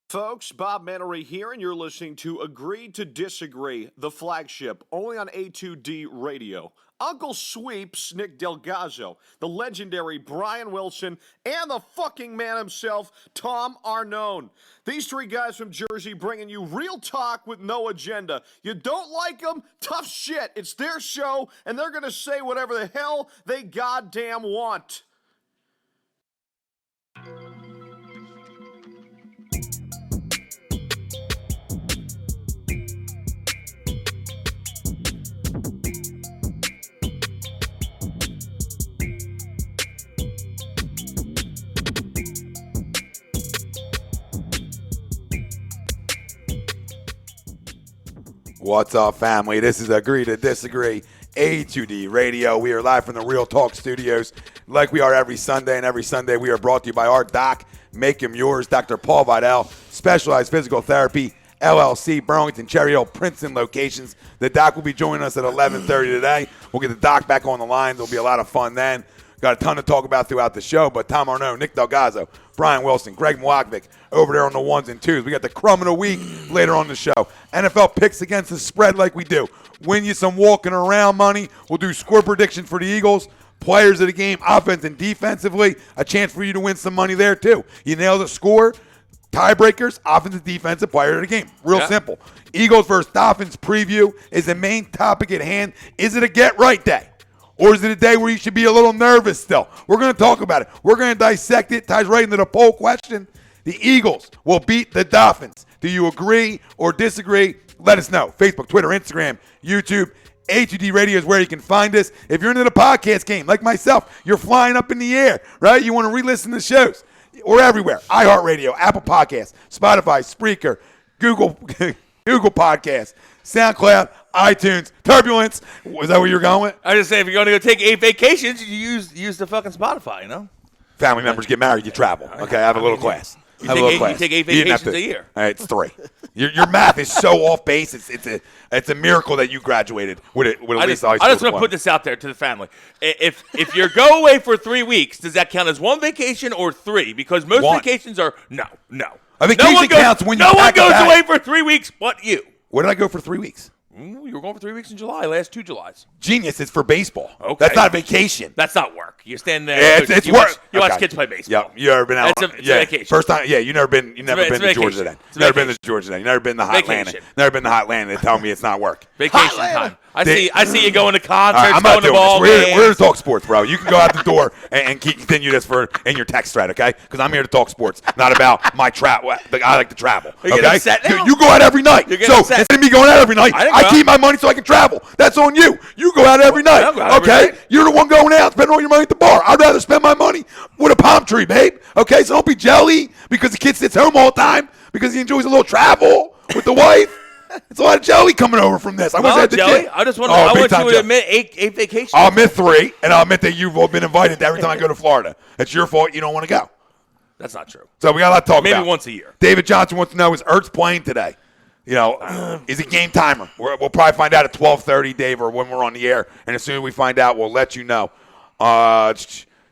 Folks, Bob Mannery here, and you're listening to Agree to Disagree, the flagship, only on A2D Radio. Uncle Sweeps, Nick Del Gozzo, the legendary Brian Wilson, and the fucking man himself, Tom Arnone. These three guys from Jersey bringing you real talk with no agenda. You don't like them? Tough shit. It's their show, and they're going to say whatever the hell they goddamn want. What's up, family? This is Agree to Disagree, A2D Radio. We are live from the Real Talk Studios like we are every Sunday, and every Sunday we are brought to you by our doc, Make Him Yours, Dr. Paul Vidal, Specialized Physical Therapy, LLC, Burlington, Cherry Hill, Princeton locations. The doc will be joining us at 11:30 today. We'll get the doc back on the line. There'll be a lot of fun then. Got a ton to talk about throughout the show, but Tom Arnone, Nick Del Gozzo, Brian Wilson, Greg Milakovic over there on the ones and twos. We got the crumb of the week later on the show. NFL picks against the spread like we do. Win you some walking around money. We'll do score predictions for the Eagles. Players of the game, offense and defensively. A chance for you to win some money there too. You nail the score. Tiebreakers, offensive, defensive, player of the game. Real simple. Eagles versus Dolphins preview is the main topic at hand. Is it a get-right day? Or is it a day where you should be a little nervous still? We're going to talk about it. We're going to dissect it. Ties right into the poll question. The Eagles will beat the Dolphins. Do you agree or disagree? Let us know. Facebook, Twitter, Instagram, YouTube. A2D Radio is where you can find us. If you're into the podcast game, like myself, you're flying up in the air, right? You want to re-listen to shows. We're everywhere. iHeartRadio, Apple Podcasts, Spotify, Spreaker, Google Podcasts, SoundCloud, iTunes, Turbulence. Was that where you're going with? I just say if you're going to go take 8 vacations, you use the fucking Spotify, you know? Family members get married, you travel. Okay, I have a little class. You take 8 vacations a year. All right, it's 3. Your math is so off base. It's a miracle that you graduated with at least high school. I just want to put this out there to the family. If you go away for 3 weeks, does that count as 1 vacation or 3? Because most vacations are no. A vacation counts when you no one goes away for 3 weeks but you. Where did I go for 3 weeks? You were going for 3 weeks in July, last 2 Julys. Genius, it's for baseball. Okay. That's not a vacation. That's not work. You stand there. Yeah, it's work. You watch kids play baseball. Yeah, you ever been out? It's a vacation. First time. Yeah, you never been to Georgia then. You never been to Georgia then. You never been to Hotlanta. Never been to Hotlanta. They tell me it's not work. Vacation time. I see you going to concerts, I'm going to ball games. We're here to talk sports, bro. You can go out the door and continue this in your text thread, okay? Because I'm here to talk sports, not about my travel. I like to travel. Okay, you go out every night. So instead of me going out every night, I keep my money so I can travel. That's on you. You go out every night, okay? You're the one going out, spending all your money at the bar. I'd rather spend my money with a palm tree, babe. Okay, so don't be jelly because the kid sits home all the time because he enjoys a little travel with the wife. It's a lot of jelly coming over from this. I want jelly. I just want you to admit 8 vacations. I'll admit 3, and I'll admit that you've all been invited every time I go to Florida. It's your fault you don't want to go. That's not true. So we got a lot to talk about. Maybe once a year. David Johnson wants to know, is Ertz playing today? You know, is it game timer? We'll probably find out at 12:30, Dave, or when we're on the air. And as soon as we find out, we'll let you know.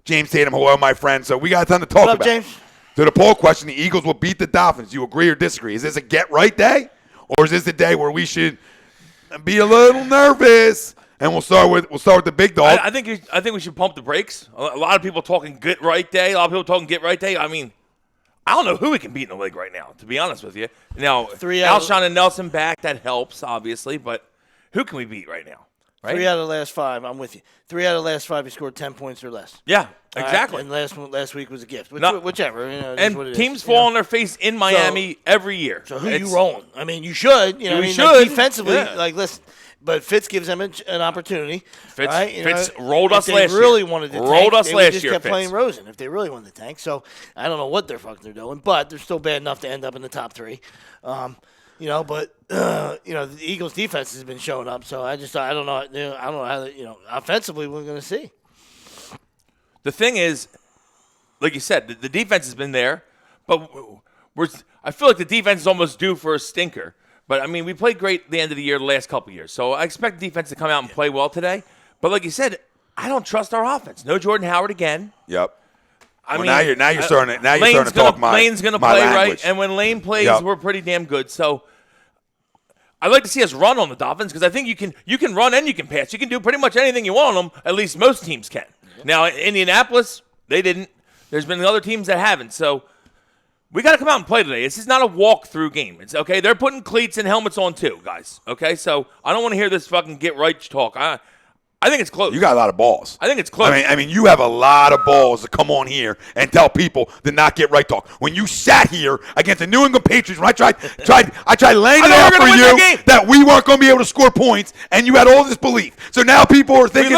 James Tatum, hello, my friend. So we got a ton to talk about. James? So the poll question, the Eagles will beat the Dolphins. Do you agree or disagree? Is this a get-right day? Or is this the day where we should be a little nervous? And we'll start with the big dog. I think we should pump the brakes. A lot of people talking get right day. A lot of people talking get right day. I mean, I don't know who we can beat in the league right now, to be honest with you. Now, Alshon and Nelson back, that helps, obviously. But who can we beat right now? Right? 3 out of the last 5. I'm with you. 3 out of the last 5, he scored 10 points or less. Yeah, exactly. And last week was a gift. Whichever. You know, and teams fall on their face in Miami every year. So who you rolling? I mean, you should. You know, should. Defensively, listen. But Fitz gives them an opportunity. Fitz rolled us last year. If they really wanted to tank, they just kept playing Rosen. If they really wanted to tank. So I don't know what they're doing, but they're still bad enough to end up in the top 3. But the Eagles' defense has been showing up. So I don't know. I don't know how offensively we're going to see. The thing is, like you said, the defense has been there, but I feel like the defense is almost due for a stinker. But, I mean, we played great at the end of the year, the last couple of years. So I expect the defense to come out and play well today. But like you said, I don't trust our offense. No Jordan Howard again. Yep. I mean, now you're starting to talk my Lane's going to my play language. right, and when Lane plays, Yep. we're pretty damn good. So I'd like to see us run on the Dolphins because I think you can run and you can pass. You can do pretty much anything you want on them. At least most teams can. Now, Indianapolis, they didn't. There's been other teams that haven't. So we got to come out and play today. This is not a walk-through game. It's okay. They're putting cleats and helmets on too, guys. Okay, so I don't want to hear this fucking get right talk. I think it's close. You got a lot of balls. I think it's close. I mean, you have a lot of balls to come on here and tell people to not get right talk. When you sat here against the New England Patriots, when I tried laying it out for you that we weren't going to be able to score points, and you had all this belief. So now people are thinking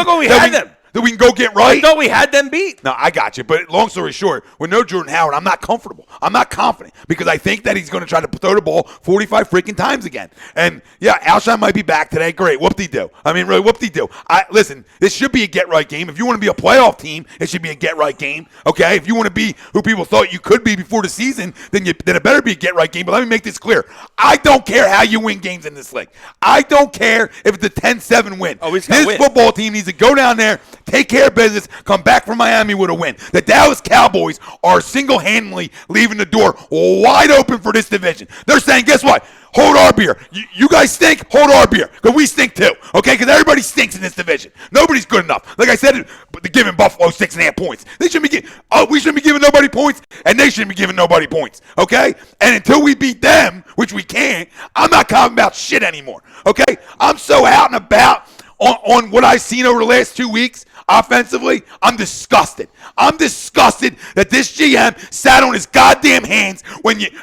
that we can go get right. I thought we had them beat. No, I got you. But long story short, with no Jordan Howard, I'm not comfortable. I'm not confident because I think that he's going to try to throw the ball 45 freaking times again. And, yeah, Alshon might be back today. Great. Whoop-de-do. I mean, really, whoop-de-do. Listen, this should be a get-right game. If you want to be a playoff team, it should be a get-right game, okay? If you want to be who people thought you could be before the season, then it better be a get-right game. But let me make this clear. I don't care how you win games in this league. I don't care if it's a 10-7 win. Oh, this football team needs to go down there, take care of business, come back from Miami with a win. The Dallas Cowboys are single-handedly leaving the door wide open for this division. They're saying, guess what? Hold our beer. You guys stink, hold our beer. Because we stink too, okay? Because everybody stinks in this division. Nobody's good enough. Like I said, they're giving Buffalo 6.5 points. We shouldn't be giving nobody points, and they shouldn't be giving nobody points, okay? And until we beat them, which we can't, I'm not talking about shit anymore, okay? I'm so out and about on what I've seen over the last 2 weeks. Offensively, I'm disgusted. I'm disgusted that this GM sat on his goddamn hands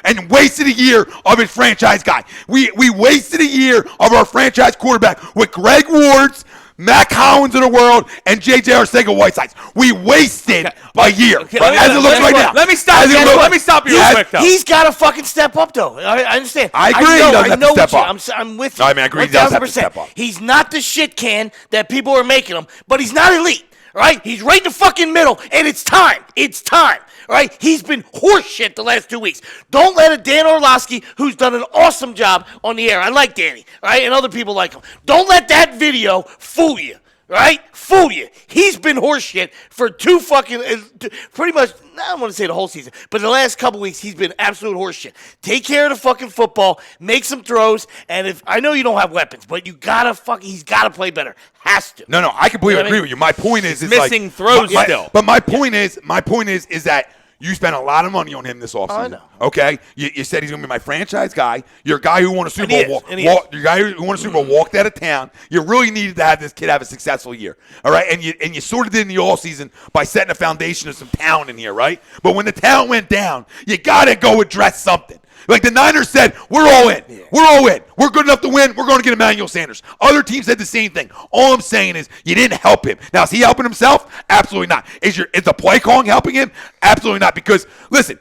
and wasted a year of his franchise guy. We wasted a year of our franchise quarterback with Greg Ward's, Mac Hollins of the world, and J.J. Arcega-Whitesides. We wasted a year. Okay, As it looks right now. Let me stop you. Let me stop you real quick, though. He's got to fucking step up, though. I understand. I agree. He doesn't have to step up. I'm with you. I mean, I agree. He does have to step up. He's not the shit can that people are making him, but he's not elite. Right? He's right in the fucking middle, and it's time. It's time. Right? He's been horseshit the last 2 weeks. Don't let a Dan Orlovsky, who's done an awesome job on the air. I like Danny, right? And other people like him. Don't let that video fool you. Right? Fool you. He's been horseshit for pretty much, I don't want to say the whole season, but the last couple weeks, he's been absolute horseshit. Take care of the fucking football, make some throws, and if I know you don't have weapons, but he's got to play better. Has to. No, I completely agree with you. My point is, it's missing throws still. But my point is that you spent a lot of money on him this offseason. I know. Okay? You said he's going to be my franchise guy. You're a guy who won a Super Bowl. You're a guy who won a Super Bowl, walked out of town. You really needed to have this kid have a successful year. All right? And you sort of did in the offseason by setting a foundation of some talent in here, right? But when the talent went down, you got to go address something. Like the Niners said, we're all in. Yeah. We're all in. We're good enough to win. We're going to get Emmanuel Sanders. Other teams said the same thing. All I'm saying is you didn't help him. Now, is he helping himself? Absolutely not. Is the play calling helping him? Absolutely not. Because, listen,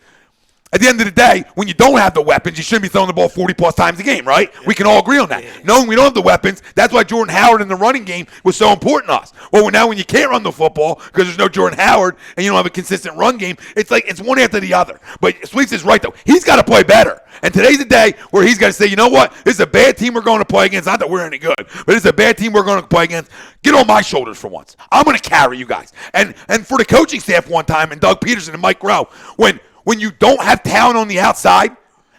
at the end of the day, when you don't have the weapons, you shouldn't be throwing the ball 40-plus times a game, right? Yeah. We can all agree on that. Yeah. Knowing we don't have the weapons, that's why Jordan Howard in the running game was so important to us. Well, now when you can't run the football because there's no Jordan Howard and you don't have a consistent run game, it's like it's one after the other. But Sweets is right, though. He's got to play better. And today's the day where he's got to say, you know what? This is a bad team we're going to play against. Not that we're any good, but it's a bad team we're going to play against. Get on my shoulders for once. I'm going to carry you guys. And for the coaching staff one time, and Doug Peterson and Mike Rowe, when you don't have talent on the outside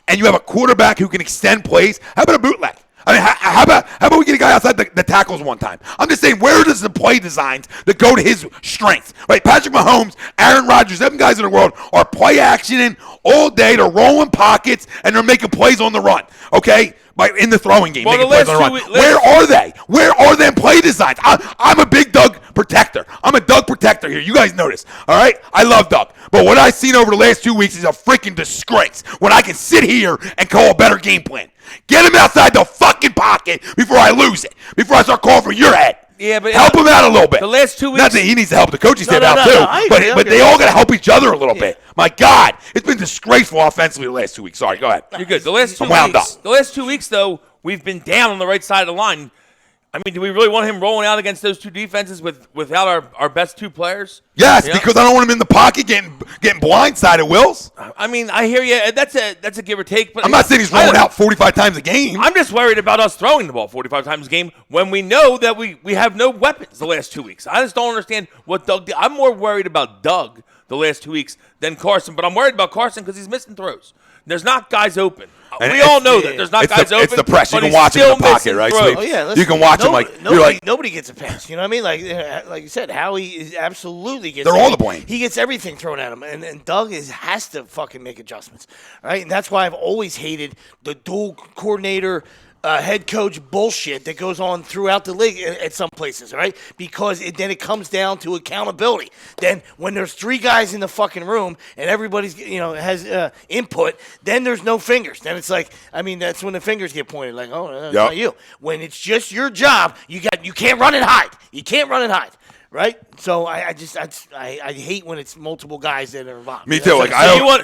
and you have a quarterback who can extend plays, how about a bootleg? I mean, how about we get a guy outside the tackles one time? I'm just saying, where does the play designs that go to his strength? Right? Patrick Mahomes, Aaron Rodgers, them guys in the world are play actioning all day. They're rolling pockets, and they're making plays on the run, okay? In the throwing game, making plays on the run. Where are they? Where are them play designs? I'm a big Doug protector. I'm a Doug protector here. You guys know this, all right? I love Doug. But what I've seen over the last 2 weeks is a freaking disgrace when I can sit here and call a better game plan. Get him outside the fucking pocket before I lose it, before I start calling for your head. Yeah, but help him out a little bit. The last 2 weeks. Not that he needs to help the coaching staff out too, but they all got to help each other a little bit. My God, it's been disgraceful offensively the last 2 weeks. Sorry, go ahead. You're good. The last 2 weeks, though, we've been down on the right side of the line. I mean, do we really want him rolling out against those two defenses without our best two players? Yes, because I don't want him in the pocket getting blindsided, Wills. I mean, I hear you. That's a give or take. But I'm not saying he's rolling out 45 times a game. I'm just worried about us throwing the ball 45 times a game when we know that we have no weapons the last 2 weeks. I just don't understand what Doug did. I'm more worried about Doug the last 2 weeks than Carson. But I'm worried about Carson because he's missing throws. There's not guys open. And we all know that there's not guys open. It's the press. You but can he's watch him in the still pocket, missing right? throws. Sweep? Oh, yeah, listen, you can watch him like you're like. Nobody gets a pass. You know what I mean? Like you said, Howie is absolutely gets. They're all the blame. He gets everything thrown at him, and Doug has to fucking make adjustments, right? And that's why I've always hated the dual coordinator. Head coach bullshit that goes on throughout the league at some places, right? Because then it comes down to accountability. Then when there's 3 guys in the fucking room and everybody's has input, then there's no fingers. Then it's like, I mean, that's when the fingers get pointed. Like, oh, that's not you. When it's just your job, you can't run and hide. You can't run and hide. Right, so I hate when it's multiple guys that are involved. Me too. Like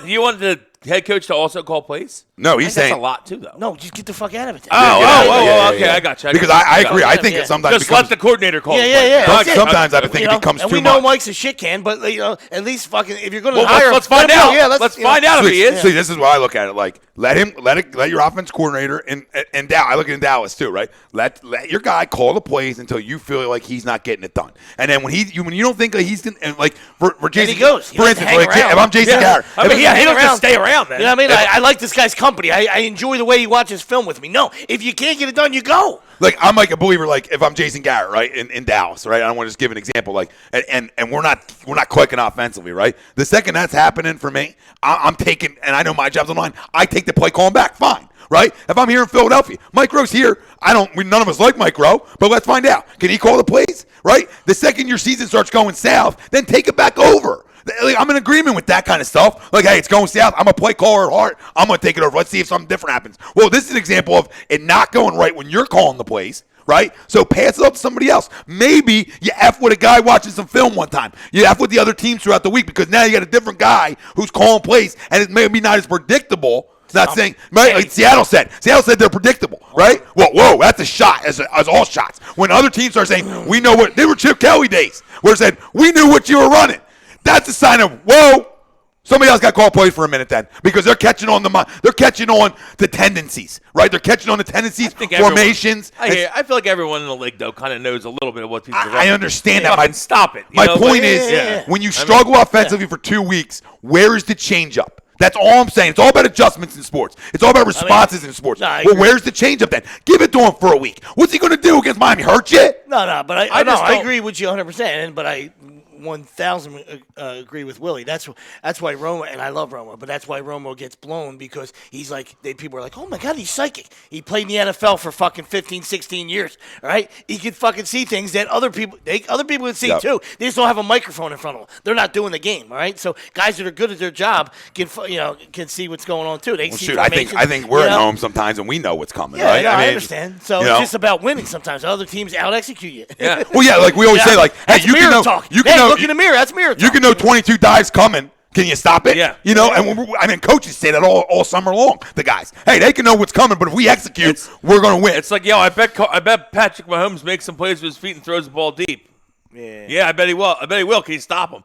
you want the head coach to also call plays? No, he's saying that's a lot too, though. No, just get the fuck out of it. Okay, I got you. Because I agree. I think it sometimes just let the coordinator call. Sometimes I think it becomes too much. And we know Mike's a shit can, but at least fucking if you're going to hire, let's find out. Yeah, let's find out if he is. See, this is why I look at it. Like let your offense coordinator and Dallas. I look at Dallas too, right? Let your guy call the plays until you feel like he's not getting it done, and then when you don't think that he's like for Jason, he goes. For instance, like, if I'm Jason Garrett, I mean, he doesn't just stay around. Then you know what I mean? I like this guy's company. I enjoy the way he watches film with me. No, if you can't get it done, you go. Like I'm like a believer. Like if I'm Jason Garrett, right, in Dallas, right. I don't want to just give an example. Like and we're not clicking offensively, right. The second that's happening for me, I'm taking, and I know my job's on line. I take the play calling back. Fine, right. If I'm here in Philadelphia, Mike Rowe's here. None of us like Mike Rowe, but let's find out. Can he call the plays? Right. The second your season starts going south, then take it back over. I'm in agreement with that kind of stuff. Like, hey, it's going south. I'm a play caller at heart. I'm going to take it over. Let's see if something different happens. Well, this is an example of it not going right when you're calling the plays, right? So pass it up to somebody else. Maybe you F with a guy watching some film one time. You F with the other teams throughout the week because now you got a different guy who's calling plays, and it may be not as predictable. It's not saying, right? Like Seattle said they're predictable, right? Whoa, that's a shot as all shots. When other teams are saying, we know what, they were Chip Kelly days, where it said, we knew what you were running. That's a sign of, whoa, somebody else got called plays for a minute then, because they're catching on the tendencies, right? They're catching on the tendencies, formations. I feel like everyone in the league, though, kind of knows a little bit of what people are running. I understand that. Stop it. My point is, when you struggle offensively for 2 weeks, where is the change-up? That's all I'm saying. It's all about adjustments in sports. It's all about responses in sports. Well, where's the change-up then? Give it to him for a week. What's he going to do against Miami? Hurt you? No, but I agree with you 100%, but I 1,000 agree with Willie. That's why Romo, and I love Romo, but that's why Romo gets blown, because he's like, people are like, oh my God, he's psychic. He played in the NFL for fucking 15, 16 years, all right? He can fucking see things that other people can see too. They just don't have a microphone in front of them. They're not doing the game, all right? So guys that are good at their job can see what's going on too. They see I think we're at home sometimes and we know what's coming, right? I understand. So it's just about winning sometimes. Other teams out-execute you. Yeah. Well, yeah, like we always say, like, hey, you can know. Look in the mirror. That's mirror talk. You can know 22 dives coming. Can you stop it? Yeah. And coaches say that all summer long. The guys, hey, they can know what's coming, but if we execute, we're going to win. It's like, I bet Patrick Mahomes makes some plays with his feet and throws the ball deep. Yeah, I bet he will. Can you stop him?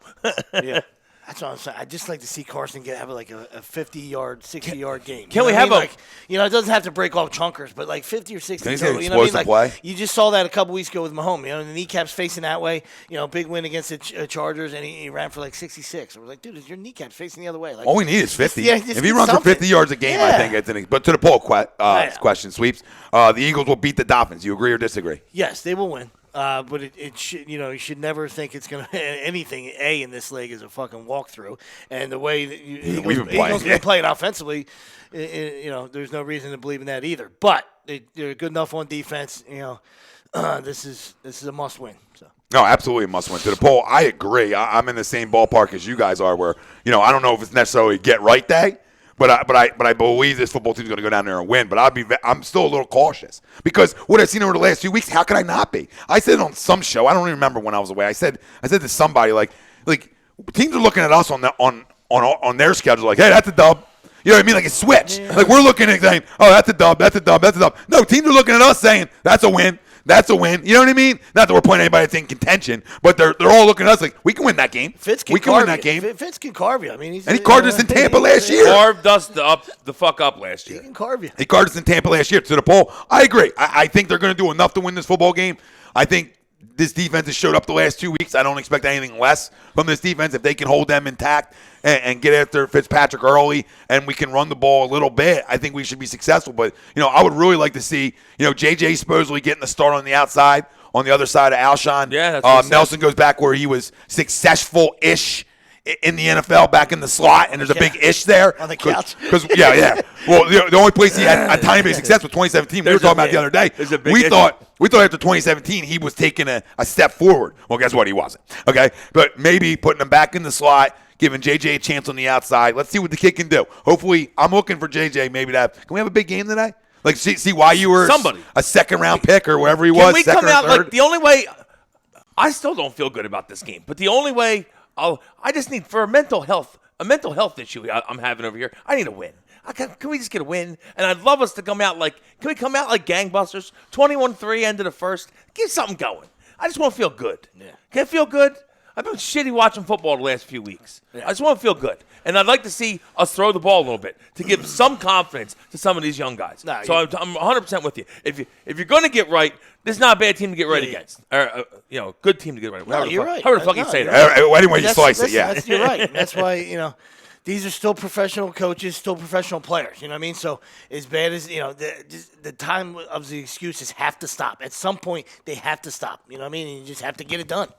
Yeah. That's what I'm saying. I'd just like to see Carson have like a 50-yard, 60-yard game. Can we have it doesn't have to break all chunkers, but like 50 or 60 total. You know what I mean? Like, you just saw that a couple weeks ago with Mahomes. The kneecaps facing that way. Big win against the Chargers, and he ran for like 66. I was like, dude, is your kneecaps facing the other way? Like, all we need is 50. If he runs for 50 yards a game, I think it's an. But to the poll question, Sweeps, the Eagles will beat the Dolphins. You agree or disagree? Yes, they will win. But it should, you should never think it's going to anything in this league is a fucking walkthrough. And the way that Eagles been playing offensively, there's no reason to believe in that either. But they're good enough on defense. This is a must win. So. No, absolutely a must win. To the poll, I agree. I'm in the same ballpark as you guys are. Where I don't know if it's necessarily a get right day. But I believe this football team is going to go down there and win. But I'm still a little cautious because what I've seen over the last few weeks, how could I not be? I said on some show, I don't even remember when I was away. I said to somebody like teams are looking at us on their schedule like, hey, that's a dub. You know what I mean? Like it's switched. Yeah. Like we're looking at saying, oh, that's a dub, that's a dub, that's a dub. No, teams are looking at us saying that's a win. That's a win. You know what I mean? Not that we're playing anybody that's in contention, but they're all looking at us like, we can win that game. We can win that game. Fitz can carve you. I mean, he carved us in Tampa last year. Carved us the fuck up last year. He can carve you. He carved us in Tampa last year. To the poll, I agree. I think they're going to do enough to win this football game. I think this defense has showed up the last 2 weeks. I don't expect anything less from this defense. If they can hold them intact and get after Fitzpatrick early and we can run the ball a little bit, I think we should be successful. But, I would really like to see, J.J. supposedly getting the start on the outside, on the other side of Alshon. Yeah, that's Nelson goes back where he was successful-ish in the NFL, back in the slot, and there's a big ish there. On the couch. Yeah. Well, the only place he had a tiny bit of success was 2017. We were talking about the other day. We thought after 2017 he was taking a step forward. Well, guess what? He wasn't. Okay? But maybe putting him back in the slot, giving JJ a chance on the outside. Let's see what the kid can do. Hopefully, I'm looking for JJ maybe to have. Can we have a big game today? Like, see why you were a second-round pick or whatever he was. Can we come out third? like the only way? I still don't feel good about this game, but the only way I just need for a mental health issue I'm having over here. I need a win. Can we just get a win? And I'd love us to come out like gangbusters? 21-3 end of the first. Get something going. I just want to feel good. Yeah. Can it feel good? I've been shitty watching football the last few weeks. Yeah. I just want to feel good. And I'd like to see us throw the ball a little bit to give some confidence to some of these young guys. I'm 100% with you. If you're going to get right, this is not a bad team to get right against. Or, good team to get right. No, you're right. How the fuck you say that? Anyway, you slice it, yeah. You're right. That's why, these are still professional coaches, still professional players. You know what I mean? So as bad as, the time of the excuses have to stop. At some point, they have to stop. You know what I mean? And you just have to get it done.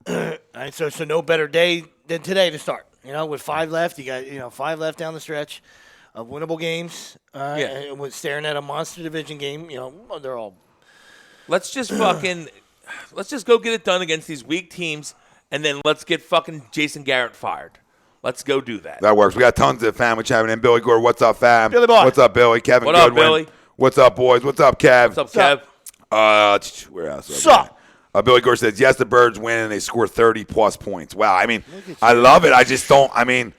All right, so no better day than today to start. With 5 left, you got 5 left down the stretch of winnable games. And with staring at a monster division game, they're all. Let's just go get it done against these weak teams, and then let's get fucking Jason Garrett fired. Let's go do that. That works. We got tons of family chatting in. Billy Gore, what's up, fam? Billy boy. What's up, Billy? Kevin What Goodwin. up, Billy? What's up, boys? What's up, Kev? What's up, Kev? Where else? Sup? Billy Gore says, yes, the Birds win, and they score 30-plus points. Wow. I mean, I love it. I just don't,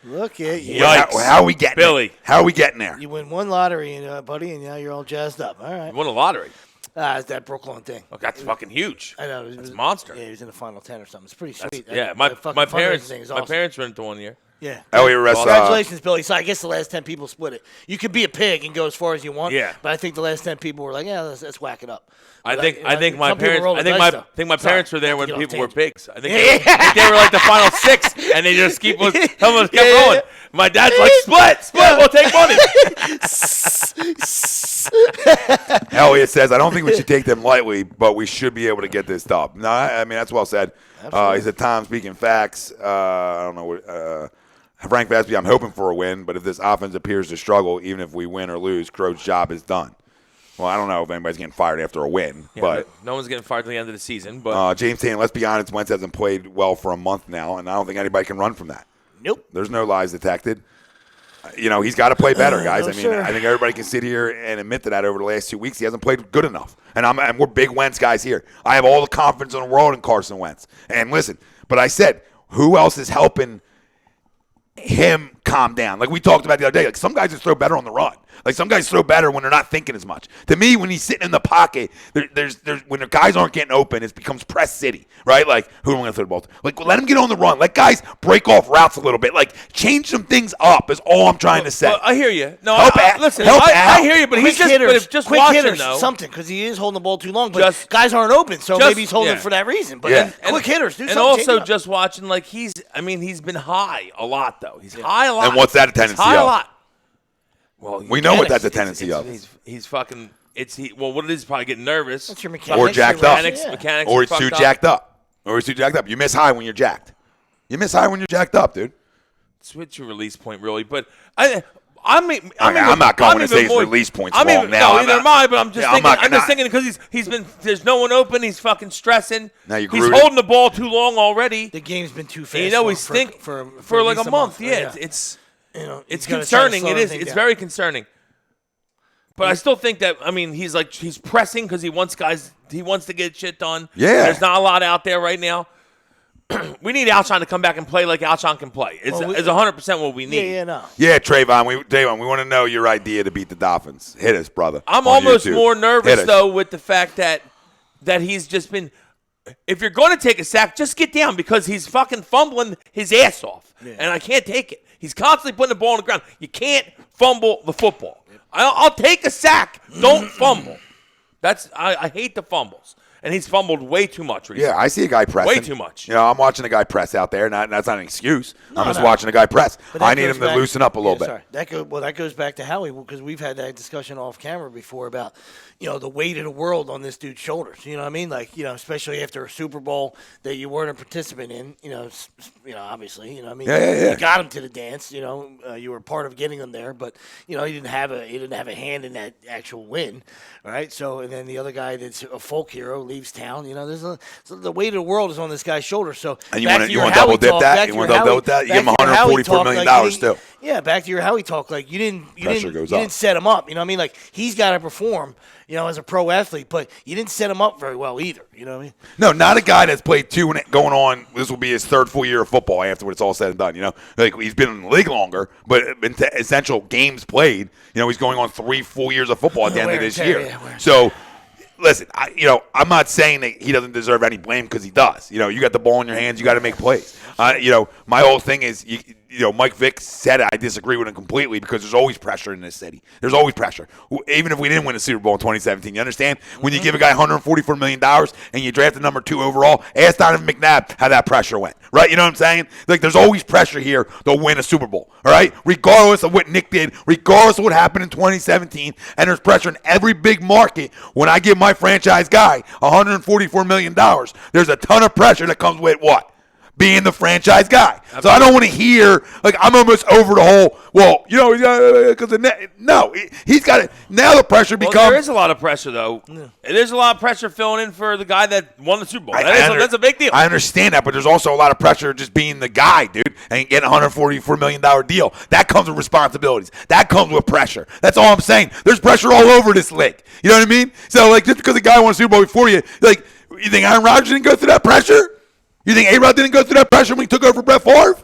Look at you. How are we getting Billy. How are we getting there? You win one lottery, buddy, and now you're all jazzed up. All right. You won a lottery. It's that Brooklyn thing. Okay, that's fucking huge. I know. It's a monster. Yeah, he was in the final 10 or something. It's pretty sweet. My parents parents went into 1 year. Yeah. Elliot Rest, congratulations, Billy. So I guess the last 10 people split it. You could be a pig and go as far as you want. Yeah. But I think the last 10 people were like, yeah, let's whack it up. I think my parents were there when people were pigs. I think they were like the final 6, and they just kept going. My dad's like, split, we'll take money. Elliot says, I don't think we should take them lightly, but we should be able to get this dub. No, I mean, that's well said. He said, Tom, speaking facts, I don't know what Frank Vesby, I'm hoping for a win, but if this offense appears to struggle, even if we win or lose, Crow's job is done. Well, I don't know if anybody's getting fired after a win, but no one's getting fired at the end of the season. But James saying, let's be honest, Wentz hasn't played well for a month now, and I don't think anybody can run from that. Nope. There's no lies detected. He's got to play better, guys. No, I mean, sir. I think everybody can sit here and admit to that over the last 2 weeks. He hasn't played good enough. And we're big Wentz guys here. I have all the confidence in the world in Carson Wentz. And listen, but I said, who else is helping him calm down? Like we talked about the other day, like some guys just throw better on the run. Like some guys throw better when they're not thinking as much. To me, when he's sitting in the pocket, there's when the guys aren't getting open, it becomes press city, right? Like who am I going to throw the ball to? Like let him get on the run. Let guys break off routes a little bit. Like change some things up is all I'm trying to say. Well, I hear you. No, listen, I hear you, but he's just quick watching hitters, though. Something because he is holding the ball too long. But guys aren't open, so maybe he's holding it for that reason. But quick hitters, do something. And also just watching, like he's been high a lot though. He's high a lot. And what's that a tendency high of? A lot. Well, we know what that's a tendency of. He's fucking. What it is, probably getting nervous. That's your mechanics. Or jacked up. Mechanics. Or he's too jacked up. You miss high when you're jacked. You miss high when you're jacked up, dude. Switch your release point, really. But I'm not going to say his release point's wrong now. No, neither am I. But I'm just thinking. I'm just thinking because he's been. There's no one open. He's fucking stressing. Now he's holding the ball too long already. The game's been too fast. And he's for like a month. Yeah, it's concerning. It is. It's very concerning. But I still think that he's pressing because he wants to get shit done. Yeah. There's not a lot out there right now. We need Alshon to come back and play like Alshon can play. It's 100% what we need. Yeah, Trayvon, we want to know your idea to beat the Dolphins. Hit us, brother. I'm almost more nervous though with the fact that he's just been. If you're going to take a sack, just get down because he's fucking fumbling his ass off, and I can't take it. He's constantly putting the ball on the ground. You can't fumble the football. I'll take a sack. Don't fumble. I hate the fumbles. and he's fumbled way too much recently. Yeah, I see a guy pressing. Way too much. You know, I'm watching a guy press out there, and that's not an excuse. I'm just watching a guy press. I need him to loosen up a little bit. Sorry. That goes back to Howie, because we've had that discussion off camera before about, the weight of the world on this dude's shoulders. You know what I mean? Like, especially after a Super Bowl that you weren't a participant in, obviously, I mean, you got him to the dance, you were part of getting him there, but, he didn't have a hand in that actual win, right? So, and then the other guy that's a folk hero leaves town, so the weight of the world is on this guy's shoulders. So, and you want to double dip that? You want to double dip that? You give him $144 million still. Yeah, back to your Howie talk, like you didn't set him up. You know what I mean? Like he's got to perform, as a pro athlete, but you didn't set him up very well either. You know what I mean? No, not a guy that's played two and going on. This will be his third full year of football after it's all said and done. Like he's been in the league longer, but in essential games played, he's going on 3 full years of football at the end of this year. So. Listen, I'm not saying that he doesn't deserve any blame because he does. You got the ball in your hands, you got to make plays. My whole thing is, Mike Vick said it. I disagree with him completely because there's always pressure in this city. There's always pressure. Even if we didn't win a Super Bowl in 2017, you understand? When you give a guy $144 million and you draft the number 2 overall, ask Donovan McNabb how that pressure went, right? You know what I'm saying? Like, there's always pressure here to win a Super Bowl, all right? Regardless of what Nick did, regardless of what happened in 2017, and there's pressure in every big market. When I give my franchise guy $144 million, there's a ton of pressure that comes with what? Being the franchise guy. Absolutely. So I don't want to hear, like, I'm almost over the whole, because no, he's got it. Now the pressure becomes. There is a lot of pressure, though. Yeah. It is a lot of pressure filling in for the guy that won the Super Bowl. That's a big deal. I understand that, but there's also a lot of pressure just being the guy, dude, and getting a $144 million deal. That comes with responsibilities. That comes with pressure. That's all I'm saying. There's pressure all over this league. You know what I mean? So, like, just because a guy won a Super Bowl before you, like, you think Aaron Rodgers didn't go through that pressure? You think A-Rod didn't go through that pressure when he took over Brett Favre?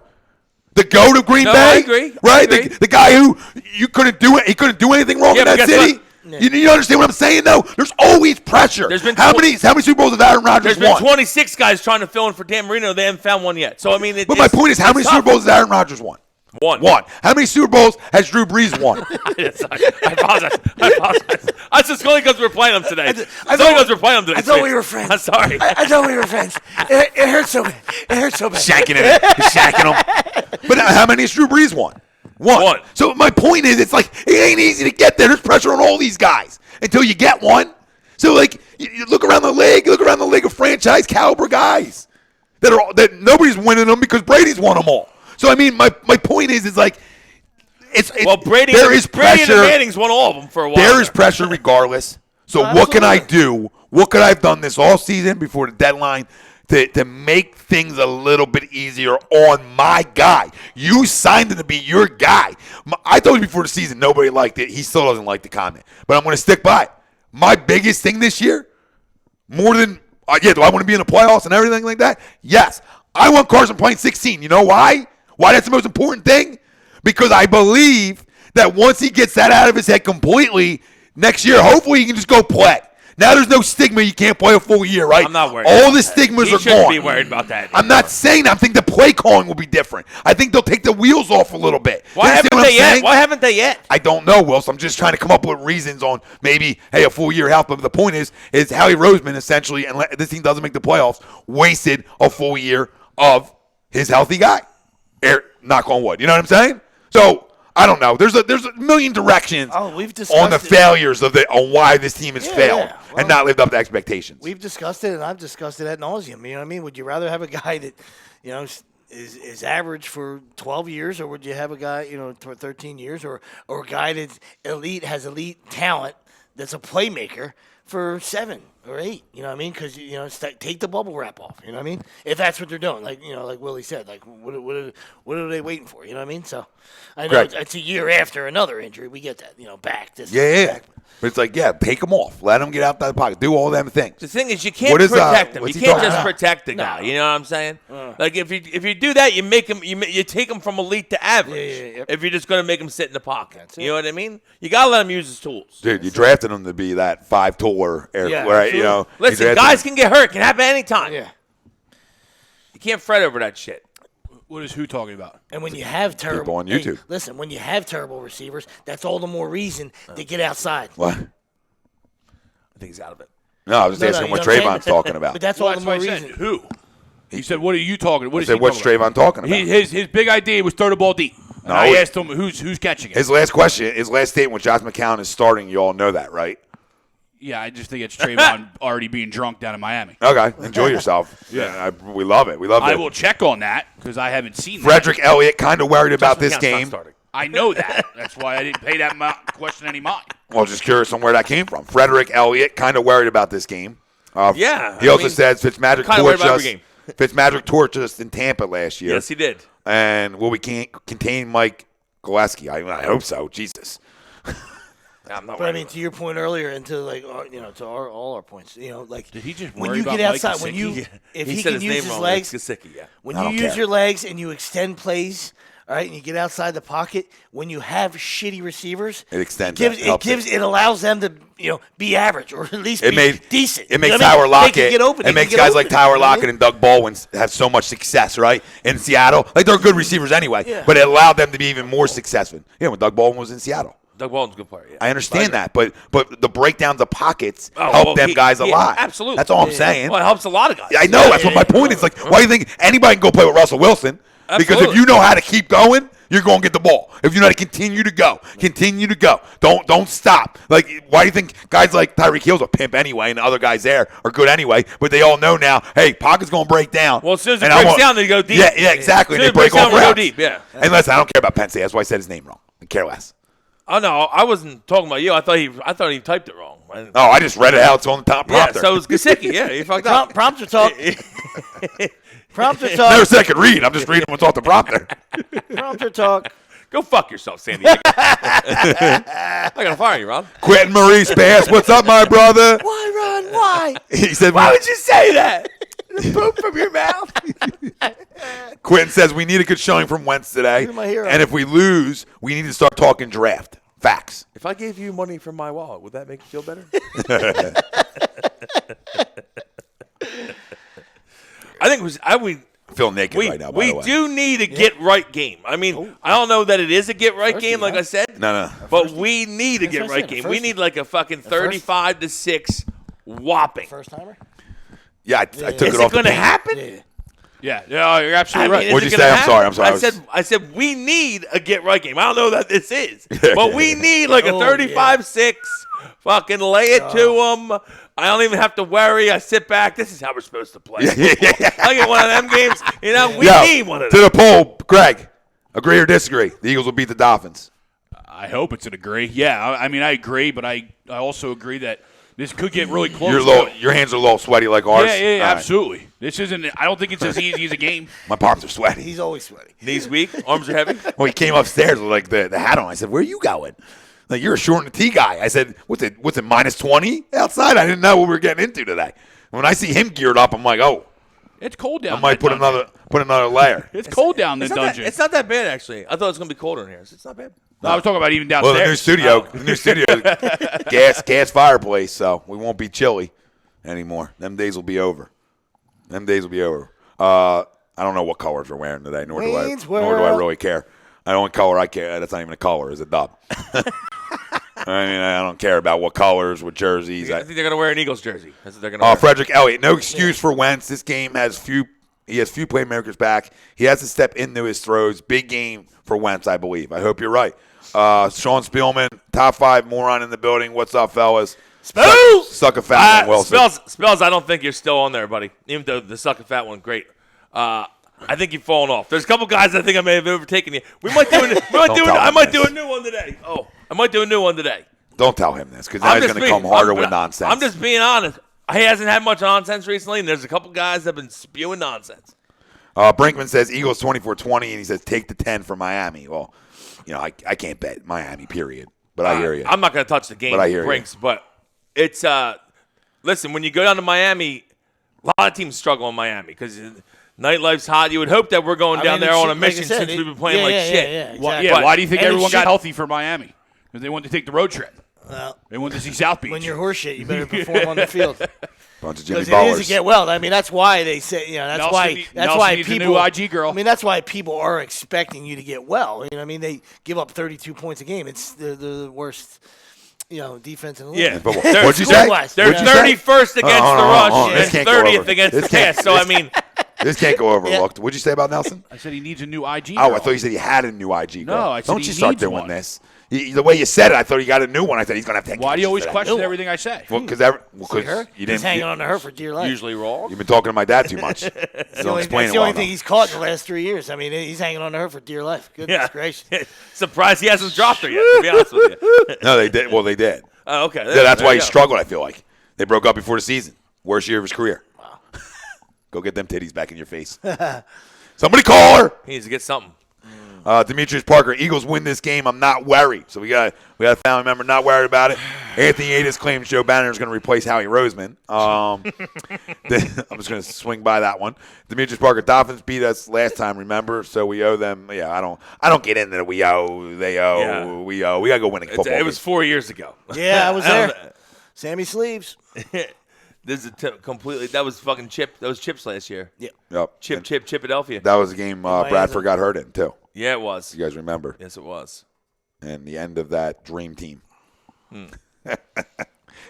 The GOAT of Green Bay? I agree. Right? The guy who you couldn't do it. He couldn't do anything wrong in that city. You understand what I'm saying, though? There's always pressure. How many Super Bowls has Aaron Rodgers won? There's been 26 guys trying to fill in for Dan Marino. They haven't found one yet. So, I mean, but my point is, how many Super Bowls has Aaron Rodgers won? One. How many Super Bowls has Drew Brees won? I apologize. That's just only because we're playing them today. I thought we were friends. I'm sorry. I thought we were friends. It hurts so bad. Shacking him. But how many has Drew Brees won? One. So my point is, it's like, it ain't easy to get there. There's pressure on all these guys until you get one. So, like, you look around the league. Of franchise caliber guys that nobody's winning them because Brady's won them all. So, I mean, my point is like, Brady there is pressure. Brady and the Mannings won all of them for a while. There is pressure regardless. So what can I do? What could I have done this all season before the deadline to make things a little bit easier on my guy? You signed him to be your guy. I told you before the season nobody liked it. He still doesn't like the comment. But I'm going to stick by it. My biggest thing this year, more than, do I want to be in the playoffs and everything like that? Yes. I want Carson playing 16. You know why? Why that's the most important thing? Because I believe that once he gets that out of his head completely, next year, hopefully he can just go play. Now there's no stigma. You can't play a full year, right? I'm not worried. All the stigmas are gone. You shouldn't be worried about that anymore. I'm not saying that. I think the play calling will be different. I think they'll take the wheels off a little bit. Why haven't they yet? I don't know, Will. So I'm just trying to come up with reasons on maybe, hey, a full year health. But the point is Howie Roseman essentially, and this team doesn't make the playoffs, wasted a full year of his healthy guy. Knock on wood. You know what I'm saying? So I don't know. There's a million directions on the failures of on why this team has failed and not lived up to expectations. We've discussed it, and I've discussed it ad nauseum. You know what I mean? Would you rather have a guy that, is average for 12 years, or would you have a guy, for 13 years, or a guy that's has elite talent that's a playmaker for 7 or 8, you know what I mean? Because, take the bubble wrap off, you know what I mean? If that's what they're doing, like Willie said, like, what are they waiting for, you know what I mean? So, I know it's a year after another injury. We get that, back. Back. But it's like, take them off. Let them get out the pocket. Do all them things. The thing is, you can't protect them. You can't just protect the guy. You know what I'm saying? Like, if you do that, you make him, you take him from elite to average. Yeah. If you're just going to make him sit in the pocket. You know what I mean? You got to let him use his tools. Dude, you drafted him to be that 5-tooler, right? Listen, guys can get hurt. It can happen anytime. Yeah. You can't fret over that shit. What is who talking about? And when you have terrible people on YouTube, listen, when you have terrible receivers, that's all the more reason to get outside. What? I think he's out of it. No, I was just asking what Trayvon's talking about. But that's Well, all that's the more why I said reason. who. He said, "What are you talking? What I is said, he what's talking about?" Trayvon talking about? His big idea was throw the ball deep. And No, I asked him who's catching it. His last statement with Josh McCown is starting. You all know that, right? Yeah, I just think it's Trayvon already being drunk down in Miami. Okay, enjoy yourself. We love it. We love it. I will check on that because I haven't seen that. Frederick Elliott kind of worried about this McCown's not game. starting. I know that. That's why I didn't pay that question any mind. Well, just curious on where that came from. Frederick Elliott kind of worried about this game. Yeah, He also says Fitzmagic kinda worried torched about us. every game. Fitzmagic torched us in Tampa last year. Yes, he did. And will we contain Mike Gillespie? I hope so. Jesus. I'm not But I worried mean, to your point earlier, and to all our points, like Did he just when worry you about get Mike outside, when Gesicki? you if he he said can his use name his wrong. legs, It's Gesicki, yeah. when I you don't use care. your legs and you extend plays, all right, and you get outside the pocket, when you have shitty receivers, It extends it allows them to be average or at least be decent. It makes You know what I Tyler mean? Lockett. They can get open. It makes guys like Tyler Lockett and Doug Baldwin have so much success, right? In Seattle, like they're good receivers anyway, Yeah. but it allowed them to be even more successful. Yeah, when Doug Baldwin was in Seattle. Doug Baldwin's a good player. Yeah. I understand that, but the breakdowns of pockets Oh, help well, them guys a lot. absolutely. That's all I'm saying. Well, it helps a lot of guys. I know. That's what my point is. Like, why do you think anybody can go play with Russell Wilson? Because if Absolutely. you know how to keep going, you're going to get the ball. If you know how to continue to go. Don't stop. Like, why do you think guys like Tyreek Hill's a pimp anyway, and the other guys there are good anyway? But they all know now, hey, pocket's going to break down. Well, as soon as it And I breaks want- down, they go deep. Yeah, exactly. As soon And they as it breaks break off down, we go routes. deep, yeah. And listen, I don't care about Penn State. That's why I said his name wrong. I care less. Oh no, I wasn't talking about you. I thought he typed it wrong. Oh, I just read it out. It's on the top Yeah, prompter. so it was Gesicki. Yeah, you fucked up. Prompter talk. Prompter Never talk. said I could read. I'm just reading what's off the prompter. Prompter talk. Go fuck yourself, San Diego. I gotta fire you, Ron. Quentin Maurice Bass, what's up, my brother? Why, Ron? Why? He said, Why would you say that? The poop from your mouth. Quentin says we need a good showing from Wentz today. You're my hero. And if we lose, we need to start talking draft. Facts. If I gave you money from my wallet, would that make you feel better? I think it was. I feel naked right now, by we the way. do need a get right game. I mean, I don't know that it is a get right game, like I said. No. But we need a get what I right said, game. the We first- need like a fucking 35-6 whopping. First timer? Yeah, I took Is it it off going the to page. happen? Yeah, you're absolutely right. is What'd it you gonna say? I'm happen? sorry, I'm sorry. I said we need a get right game. I don't know that this is, but we need like a 35-6. Fucking lay it to them. I don't even have to worry. I sit back. This is how we're supposed to play. I get one of them games. We need one of To them. the poll, Greg, agree or disagree? The Eagles will beat the Dolphins. I hope it's an agree. Yeah, I mean, I agree, but I also agree that this could get really close. Your hands are a little sweaty like ours. Yeah, All right. absolutely. This isn't. I don't think it's as easy as a game. My palms are sweaty. He's always sweaty. Knees weak, arms are heavy. Well, he came upstairs with like the hat on. I said, "Where are you going?" Like, you're a short and tea guy. I said, "What's it? Minus 20 outside?" I didn't know what we were getting into today. When I see him geared up, I'm like, "Oh, It's cold down. I might in that put another layer." It's cold down in the It's not, that, dungeon. it's not that bad, actually. I thought it was going to be colder in here. So it's not bad. No, I was talking about even Well, downstairs. the new studio, gas fireplace, so we won't be chilly anymore. Them days will be over. I don't know what colors we're wearing today, nor do I really care. The only color I care, that's not even a color, is a dub. I mean, I don't care about what colors, what jerseys. I think they're going to wear an Eagles jersey. That's what they're going to wear. Frederick Elliott, no excuse for Wentz. This game has few playmakers back. He has to step into his throws. Big game for Wentz, I believe. I hope you're right. Sean Spielman, top 5 moron in the building. What's up, fellas? Spells! Suck a fat one, Wilson. Spells, I don't think you're still on there, buddy. Even though the suck a fat one, great. I think you've fallen off. There's a couple guys I think I may have overtaken you. I might do a new one today. Oh, I might do a new one today. Don't tell him this, because now he's going to come harder with nonsense. I'm just being honest. He hasn't had much nonsense recently, and there's a couple guys that have been spewing nonsense. Brinkman says Eagles 24-20, and he says take the 10 for Miami. Well, I can't bet Miami, period. But I hear you. I'm not going to touch the game, But I hear Brinks, but it's listen, when you go down to Miami, a lot of teams struggle in Miami because nightlife's hot. You would hope that we're going down there on a mission since we've been playing shit. Yeah, Why, exactly. why do you think And everyone it's got shit. healthy for Miami? Because they wanted to take the road trip. Well, They wanted to see South Beach. when you're horseshit, you better perform on the field. Bunch of Jimmy Because it is Ballers. to get well. I mean, that's why they say, that's Nelson why needs a people. new IG girl. I mean, that's why people are expecting you to get well. I mean, they give up 32 points a game. It's the worst. defense in the Yeah. league. What'd you say? They're 31st against the rush on. This and can't go 30th over. against This the can't- pass. So, I mean, This can't go overlooked. What'd you say about Nelson? I said he needs a new IG. Oh, I girl. thought you said he had a new IG girl. No, I said Don't he you start needs doing one. this. The way you said it, I thought he got a new one. I said he's going to have to take Why do you always pictures of that question new one. everything I say? Well, because her? you He's didn't. hanging on to her for dear life. usually wrong. You've been talking to my dad too much. That's Don't the only, explain that's it the well only thing enough. he's caught in the last 3 years. I mean, he's hanging on to her for dear life. Goodness Yeah. gracious. Surprised he hasn't dropped her yet, to be honest with you. No, they did. Well, they did. Oh, okay. Yeah, that's There why you he go. struggled, I feel like. They broke up before the season. Worst year of his career. Wow. Go get them titties back in your face. Somebody call her. He needs to get something. Demetrius Parker, Eagles win this game. I'm not worried. So we got a family member not worried about it. Anthony Adis claims Joe Banner is going to replace Howie Roseman. I'm just going to swing by that one. Demetrius Parker, Dolphins beat us last time, remember? So we owe them. Yeah, I don't get into the we owe, they owe, Yeah. we owe. We got to go win a football It was game. 4 years ago. Yeah, I was there. Sammy Sleeves. This is completely. That was fucking Chip. That was Chips last year. Yeah. Yep. Chip, Philadelphia. That was a game Bradford got hurt in, too. Yeah, it was. You guys remember. Yes, it was. And the end of that dream team.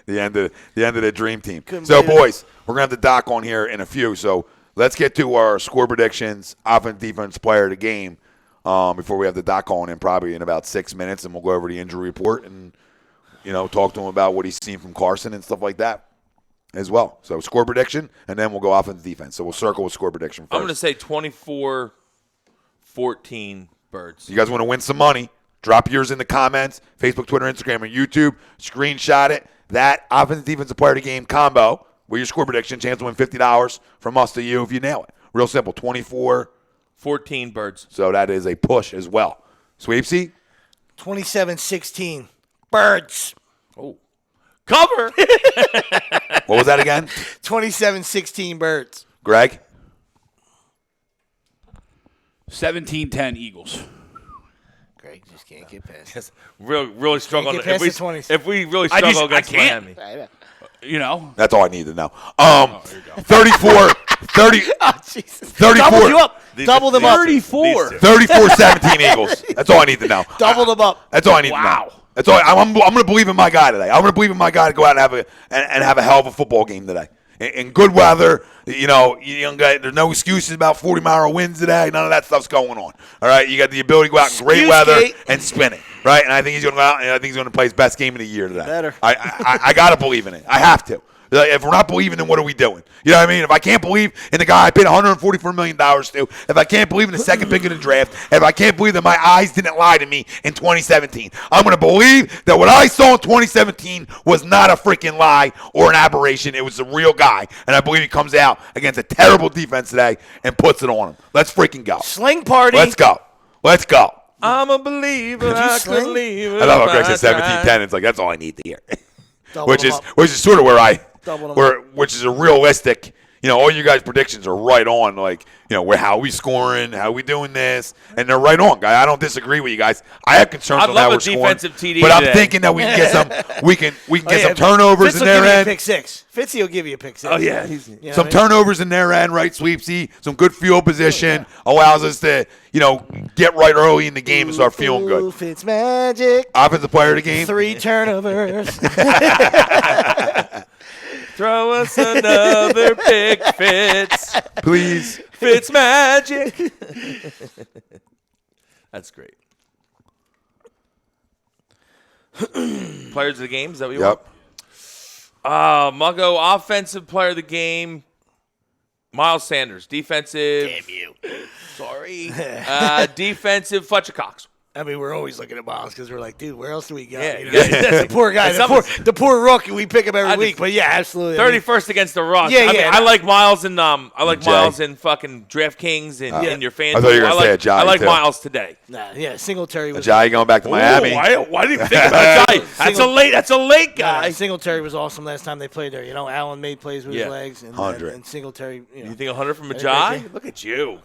the end of the dream team. So, boys, we're going to have the doc on here in a few. So let's get to our score predictions, offense, defense, player of the game before we have the doc on in probably in about 6 minutes, and we'll go over the injury report and, talk to him about what he's seen from Carson and stuff like that as well. So score prediction, and then we'll go offense, defense. So we'll circle with score prediction first. I'm going to say 24-14 Birds. You guys want to win some money, drop yours in the comments, Facebook, Twitter, Instagram, or YouTube. Screenshot it. That offensive, defensive player of the game combo with your score prediction, chance to win $50 from us to you if you nail it. Real simple, 24-14 Birds. So that is a push as well. Sweepsy? 27-16. Birds. Oh. Cover. What was that again? 27-16 Birds. Greg? 17-10 Eagles. Greg just can't get past it. Yes, really struggle. Get past the 20s. If we really struggle against can't. Miami. That's all I need to know. 34, 30, Oh, Jesus. 34. Doubled you up. Double them up. 34-17 Eagles. That's all I need to know. Double them up. That's all I need to know. That's all. I'm going to believe in my guy today. I'm going to believe in my guy to go out and have a hell of a football game today. In good weather, young guy. There's no excuses about 40-mile winds today. None of that stuff's going on. All right, you got the ability to go out in great weather and spin it. Right, and I think he's going to go out and I think he's going to play his best game of the year today. Better. I got to believe in it. I have to. If we're not believing, then what are we doing? You know what I mean? If I can't believe in the guy I paid $144 million to, if I can't believe in the second pick of the draft, if I can't believe that my eyes didn't lie to me in 2017, I'm going to believe that what I saw in 2017 was not a freaking lie or an aberration. It was a real guy. And I believe he comes out against a terrible defense today and puts it on him. Let's freaking go. Sling party. Let's go. Let's go. I'm a believer. Did you I sling? could leave. I love how Greg said 17-10. It's like, that's all I need to hear. Double which them is up. sort of Double them which is a realistic, all you guys' predictions are right on, like, how are we scoring, how are we doing this, and they're right on, guy. I don't disagree with you guys. I have concerns I'd on how love we're a scoring, defensive TD but I'm today. thinking that we can get some, we can get some Yeah, turnovers Fitz in will their give you a end. pick six. Fitzy will give you a pick six. Oh, yeah. You know Some what I mean? turnovers in their end, right, Sweepsy? Some good field position allows us to, get right early in the game and start feeling Ooh, good. Fitz magic. Offensive player of the game. 3 turnovers. Throw us another pick, Fitz. Please. Fitz magic. That's great. Players of the game, is that what you want? Yep. Muggo, offensive player of the game, Miles Sanders. Defensive. Damn you. Sorry. Defensive, Fletcher Cox. I mean, we're always looking at Miles because we're like, dude, where else do we go? Yeah, You know? yeah. The poor guy, the poor rookie. We pick him every week. But yeah, absolutely. 31st against the rush. Yeah, I mean, yeah. I like Miles and Jay. Miles in fucking DraftKings and in your fans. I thought you were gonna say Ajayi, I like too. Miles today. Yeah, Singletary was. Ajayi going back to Miami. Why did you think about Ajayi? That's a late guy. Singletary was awesome last time they played there. Allen made plays with his legs. And, 100. and Singletary. You think 100 from Great Ajayi? game. Look at you.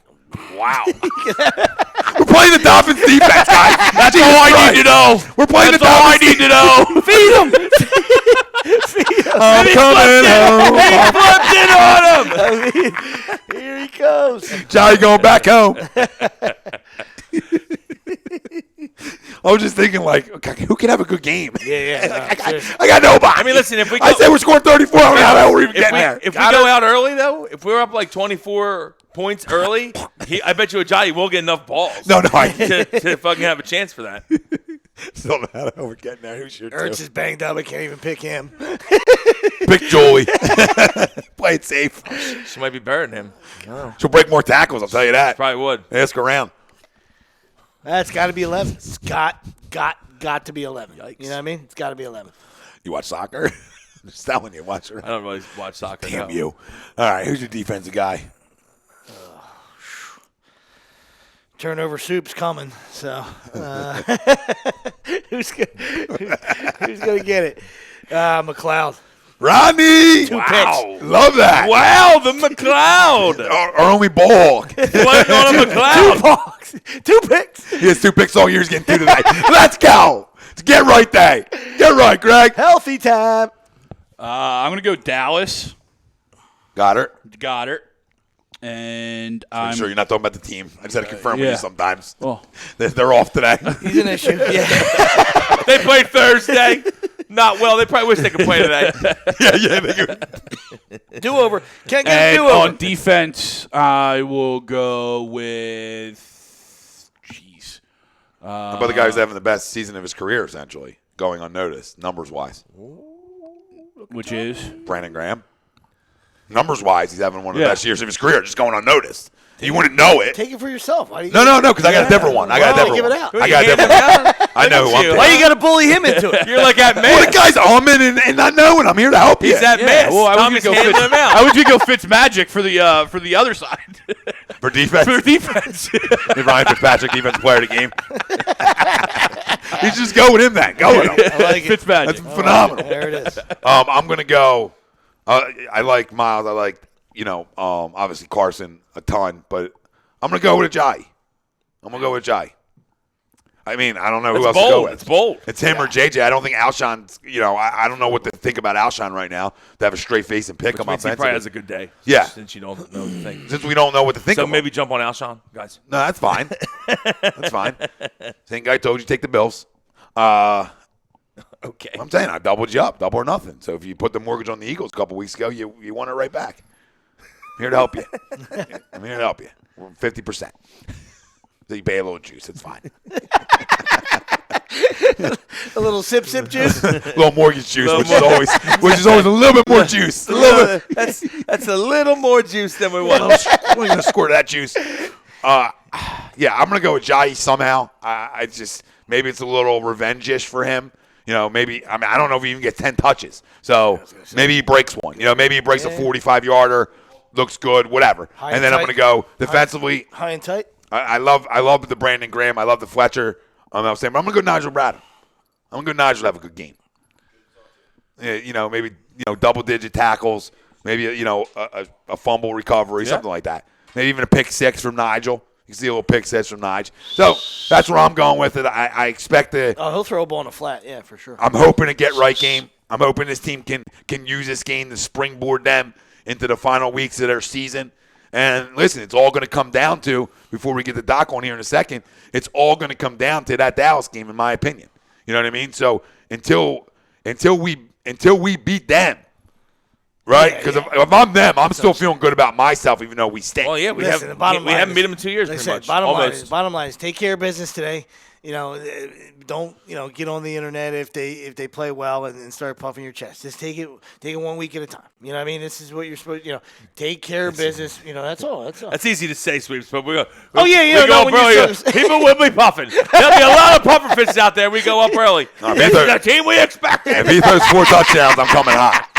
Wow. We're playing the Dolphins defense, guys. That's all I need to know. We're playing That's the all I Dolphins. need to know. Feed him. I'm coming home. He flipped it on him. Here he goes. Johnny going back home. I was just thinking, like, okay, who can have a good game? Yeah. I got nobody. I mean, listen, if we I said we're scoring 34, I don't know how we're even getting there. If we go out early, though, if we're up like 24 points early, I bet you Ajayi will get enough balls. No, to fucking have a chance for that. Still don't know how we're getting there. Who's your Ertz is banged up. I can't even pick him. Pick Jolie. Play it safe. She might be better than him. She'll break more tackles, I'll tell you that. Probably would. Ask around. That's got to be 11. It's got to be 11. Yikes. You know what I mean? It's got to be 11. You watch soccer? I'm just telling you, watch her. I don't really watch soccer. Damn no. you. All right, who's your defensive guy? Turnover soup's coming. So who's gonna get it? McLeod. Rodney! Two picks. Love that. Wow, the McLeod. Our only ball. Playing on a McLeod. Two picks. He has 2 picks all year. He's getting 2 tonight. Let's go. Get right day. Get right, Greg. Healthy time. I'm going to go Dallas. Got her. And I'm I'm sure you're not talking about the team. I just had to confirm with yeah. you sometimes. Well, They're off today. He's an issue. Yeah. They played Thursday. Not well. They probably wish they could play today. yeah. Do over. Can't get a and do over. on defense, I will go with. Jeez. How about the guy who's having the best season of his career, essentially, going unnoticed, numbers-wise? Which is? Brandon Graham. Numbers-wise, he's having one of the best years of his career, just going unnoticed. You wouldn't know it. Take it for yourself. Why do you No, because I got a different one. I got a different give it one. out. I got a different one. I know who I'm picking. Why you got to bully him into it? You're like at man. Well, the guy's umming and not knowing. I'm here to help you. He's at man. Well, Tommy's I handing him out. was going to go Fitzmagic for the other side. For defense. For defense. Hey, Ryan Fitzpatrick, defensive player of the game. You just go with him then. Go with him. I like it. Fitzmagic. That's phenomenal. There it is. I'm going to go. I like Miles. I like, obviously Carson a ton, but I'm going to go with Ajayi. I mean, I don't know who else to go with. It's bold. It's him or JJ. I don't think Alshon's, I don't know what to think about Alshon right now to have a straight face and pick him He offensively. probably has a good day. Yeah. Since you don't know the thing. Since we don't know what to think So of him. maybe jump on Alshon, guys. No, that's fine. That's fine. Same guy told you take the Bills. I'm Okay. saying I doubled you up, double or nothing. So if you put the mortgage on the Eagles a couple weeks ago, you want it right back. I'm here to help you. I'm here to help you. We're 50%. So you pay a little juice. It's fine. A little sip juice. A little mortgage juice, which is always a little bit more juice. A little bit. That's a little more juice than we want. I'm going to squirt that juice. Yeah, I'm going to go with Jai somehow. I just maybe it's a little revenge-ish for him. Maybe I don't know if he even gets 10 touches. So maybe he breaks one. Maybe he breaks a 45-yarder. Looks good, whatever. High and then I'm tight. going to go defensively. High and tight. I love the Brandon Graham. I love the Fletcher. I'm saying, but I'm going to go Nigel Bradham. I'm going to go Nigel to have a good game. Yeah, maybe double-digit tackles. Maybe a fumble recovery, something like that. Maybe even a pick six from Nigel. You can see a little pick six from Nigel. So that's where I'm going with it. I expect to. Oh, he'll throw a ball in a flat. Yeah, for sure. I'm hoping to get right game. I'm hoping this team can use this game to springboard them into the final weeks of their season. And listen, it's all going to come down to, before we get the doc on here in a second, it's all going to come down to that Dallas game, in my opinion. You know what I mean? So until we beat them, right? Because if I'm them, I'm still feeling good about myself, even though we stink. Well, yeah, we Listen, the haven't bottom line haven't is- beat them in 2 years, Like I pretty said, much. bottom line is take care of business today. Don't get on the internet if they play well and start puffing your chest. Just take it 1 week at a time. You know what I mean? This is what you're supposed to, take care of business. That's all. That's easy to say, Sweeps, but we go. Oh, yeah, we go when up you're early. so- People will be puffing. There'll be a lot of puffer fishes out there. We go up early. This is the team we expected. If he throws 4 touchdowns, I'm coming hot.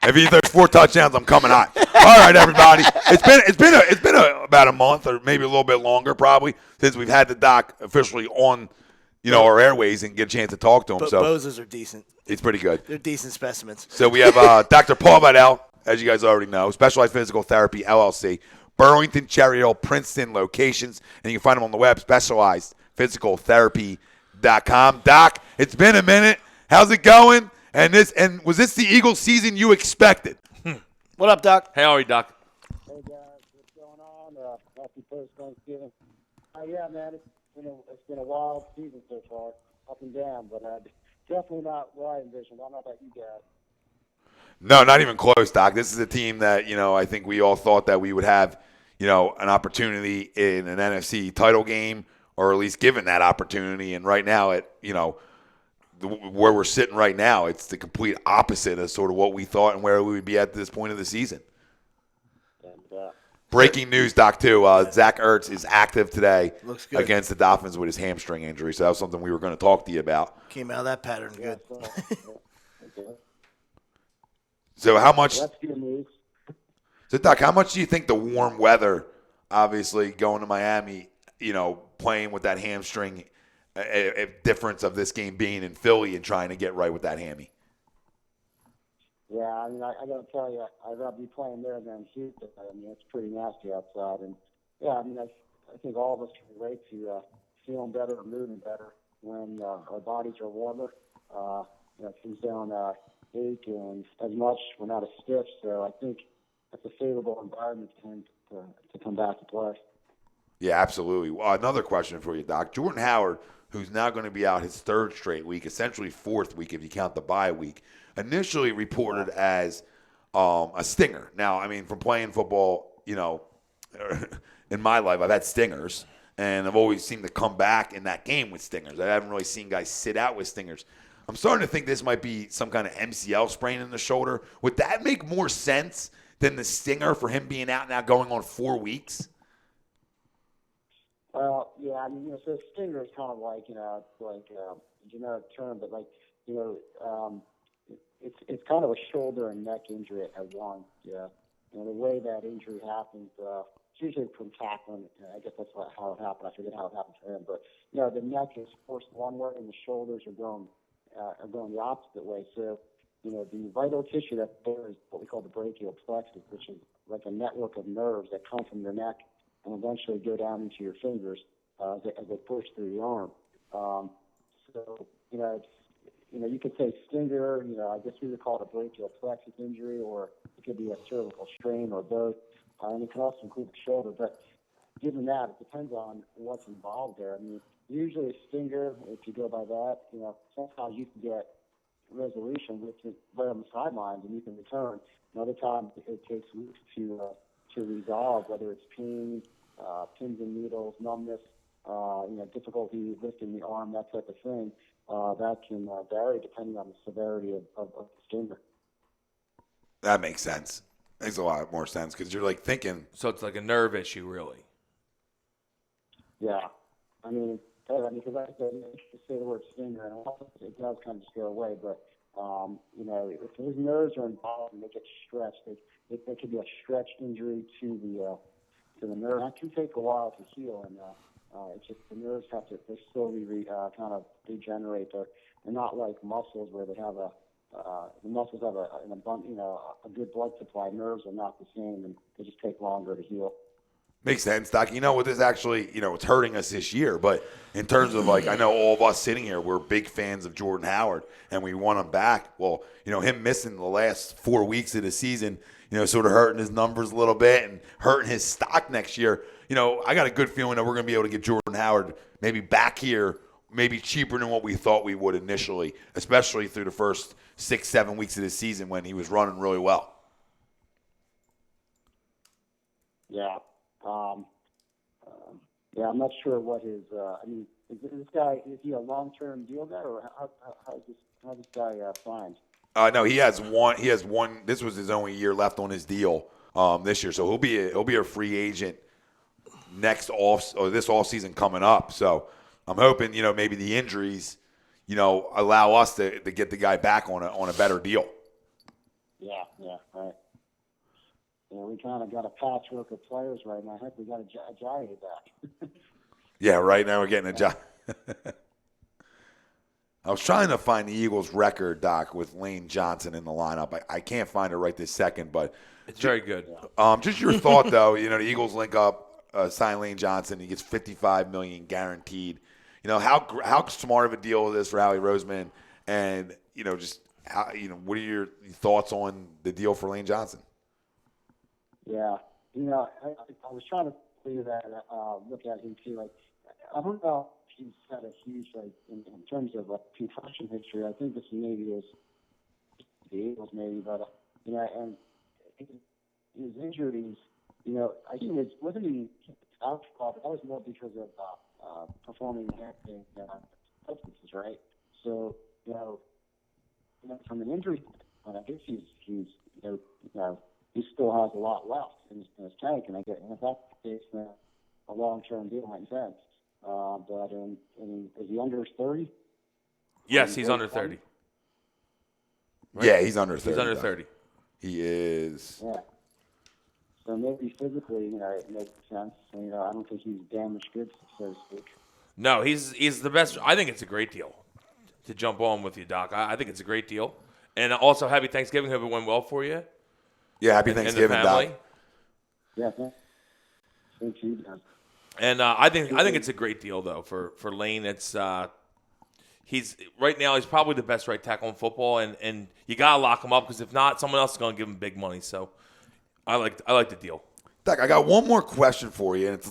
If he throws 4 touchdowns, I'm coming hot. All right, everybody. It's been about a month or maybe a little bit longer, probably, since we've had the doc officially on, our airways and get a chance to talk to him. But So Bozos are decent. it's pretty good. They're decent specimens. So we have Dr. Paul Vidal, as you guys already know, Specialized Physical Therapy, LLC, Burlington, Cherry Hill, Princeton locations, and you can find them on the web, specializedphysicaltherapy.com. Doc, it's been a minute. How's it going? And was this the Eagles season you expected? What up, Doc? Hey, how are you, Doc? Hey guys, what's going on? Happy first Thanksgiving. Yeah, man, it's been a wild season so far. up and down, but definitely not what I envisioned. I don't know about you guys. No, not even close, Doc. This is a team that, I think we all thought that we would have, an opportunity in an NFC title game, or at least given that opportunity. And right now, where we're sitting right now, it's the complete opposite of sort of what we thought and where we would be at this point of the season. And, Breaking news, Doc, too. Zach Ertz is active today Looks good. against the Dolphins with his hamstring injury. So that was something we were going to talk to you about. Came out of that pattern good. okay. So how much That's good news. So, Doc, how much do you think the warm weather, obviously going to Miami, playing with that hamstring, a difference of this game being in Philly and trying to get right with that hammy? Yeah, I mean, I got to tell you, I'd rather be playing there than Houston. I mean, it's pretty nasty outside. And, yeah, I mean, I think all of us can relate to feeling better or moving better when our bodies are warmer. Things don't ache and as much. We're not as stiff. So I think that's a favorable environment for him to come back to play. Yeah, absolutely. Well, another question for you, Doc. Jordan Howard, who's now going to be out his third straight week, essentially fourth week if you count the bye week, initially reported as a stinger. Now, I mean, from playing football, in my life, I've had stingers, and I've always seemed to come back in that game with stingers. I haven't really seen guys sit out with stingers. I'm starting to think this might be some kind of MCL sprain in the shoulder. Would that make more sense than the stinger for him being out now going on 4 weeks? Well, yeah, I mean, so stinger is kind of like, a generic term, but it's kind of a shoulder and neck injury at once. Yeah, the way that injury happens, it's usually from tackling. I guess that's how it happened. I forget how it happened for him, but the neck is forced one way and the shoulders are going the opposite way. So, the vital tissue that's there is what we call the brachial plexus, which is like a network of nerves that come from your neck and eventually go down into your fingers as they push through the arm. You could say stinger, I guess we would call it a brachial plexus injury, or it could be a cervical strain or both. And it can also include the shoulder. But given that, it depends on what's involved there. I mean, usually a stinger, if you go by that, sometimes you can get resolution with it right on the sidelines and you can return. Another time it takes weeks to resolve, whether it's pain, pins and needles, numbness, difficulty lifting the arm, that type of thing. That can vary depending on the severity of the stinger. That makes sense. Makes a lot more sense because you're thinking. So it's like a nerve issue, really. Yeah. I mean, because I said, you say the word stinger, and it does kind of scare away. But if his nerves are involved and they get stretched, they could be a stretch injury to the nerve. That can take a while to heal, and it's just the nerves they slowly kind of degenerate. They're not like muscles where they have the muscles have a good blood supply. Nerves are not the same, and they just take longer to heal. Makes sense, Doc. What this actually, it's hurting us this year. But in terms of I know all of us sitting here, we're big fans of Jordan Howard, and we want him back. Well, him missing the last 4 weeks of the season, sort of hurting his numbers a little bit and hurting his stock next year. I got a good feeling that we're going to be able to get Jordan Howard maybe back here, maybe cheaper than what we thought we would initially, especially through the first 6-7 weeks of the season when he was running really well. Yeah. I'm not sure what his. Is this guy? Is he a long-term deal guy, or how's this guy signed? No, he has one. He has one. This was his only year left on his deal this year, so he'll be a free agent this off season coming up. So I'm hoping maybe the injuries allow us to get the guy back on a better deal. Yeah, right. Yeah, we kind of got a patchwork of players right now. Heck, we got a Ajayi back. Yeah, right now we're getting a job. I was trying to find the Eagles' record, Doc, with Lane Johnson in the lineup. I can't find it right this second, but it's very good. Just your thought, though. The Eagles link up, sign Lane Johnson. He gets $55 million guaranteed. How smart of a deal is this for Howie Roseman? And just how what are your thoughts on the deal for Lane Johnson? Yeah, I was trying to figure that, look at him too. I don't know if he's had a huge, like, in terms of concussion history. I think this maybe is the Eagles, maybe, but and his injuries, I think wasn't he out for that was more because of performing enhancing substances, right? So from an injury, I guess he still has a lot left in his tank, and if that's the case, then a long-term deal makes sense. But is he under 30? Yes, he's under 30. Right? Yeah, he's under 30. He's under 30. He is. Yeah. So maybe physically, it makes sense. I don't think he's damaged goods, so to speak. No, he's the best. I think it's a great deal to jump on with you, Doc. I think it's a great deal. And also, happy Thanksgiving. Hope it went well for you. Yeah, happy Thanksgiving, and the family. Doc. Yeah, thank you, Doc. And I think it's a great deal though for Lane. It's he's right now he's probably the best right tackle in football, and you gotta lock him up because if not, someone else is gonna give him big money. So I like the deal. Doc, I got one more question for you, and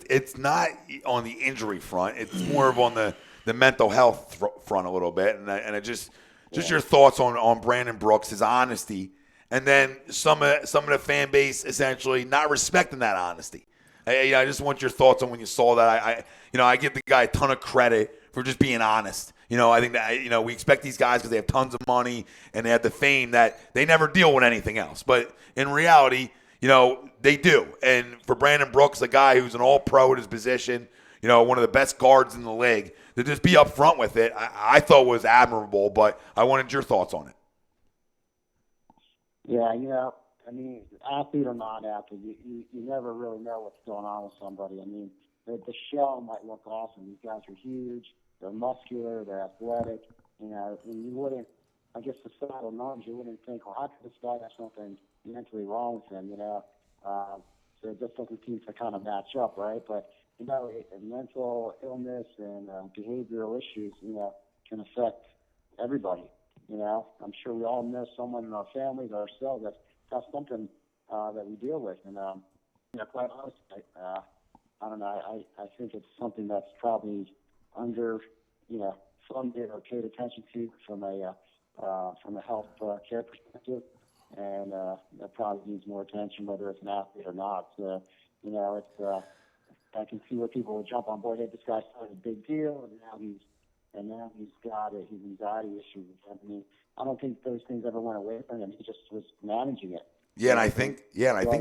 it's not on the injury front. It's more of on the mental health front a little bit, and it just your thoughts on Brandon Brooks, his honesty, and then some of the fan base essentially not respecting that honesty. I just want your thoughts on when you saw that. I give the guy a ton of credit for just being honest. I think that we expect these guys because they have tons of money and they have the fame that they never deal with anything else. But in reality, they do. And for Brandon Brooks, a guy who's an all-pro at his position, one of the best guards in the league, to just be upfront with it, I thought was admirable. But I wanted your thoughts on it. Yeah, athlete or non-athlete, you never really know what's going on with somebody. The shell might look awesome. These guys are huge. They're muscular. They're athletic. And you wouldn't, I guess, societal norms, you wouldn't think, well, how could this guy have something mentally wrong with him, So it just doesn't seem to kind of match up, right? But, mental illness and behavioral issues, can affect everybody. I'm sure we all know someone in our families or ourselves that's got something that we deal with. And, quite honestly, I don't know. I think it's something that's probably under, funded or paid attention to from a health care perspective. And that probably needs more attention, whether it's an athlete or not. So, I can see where people will jump on board. Hey, this guy's a big deal, and now he's got his anxiety issues. I don't think those things ever went away from him. He just was managing it. Yeah, and I think,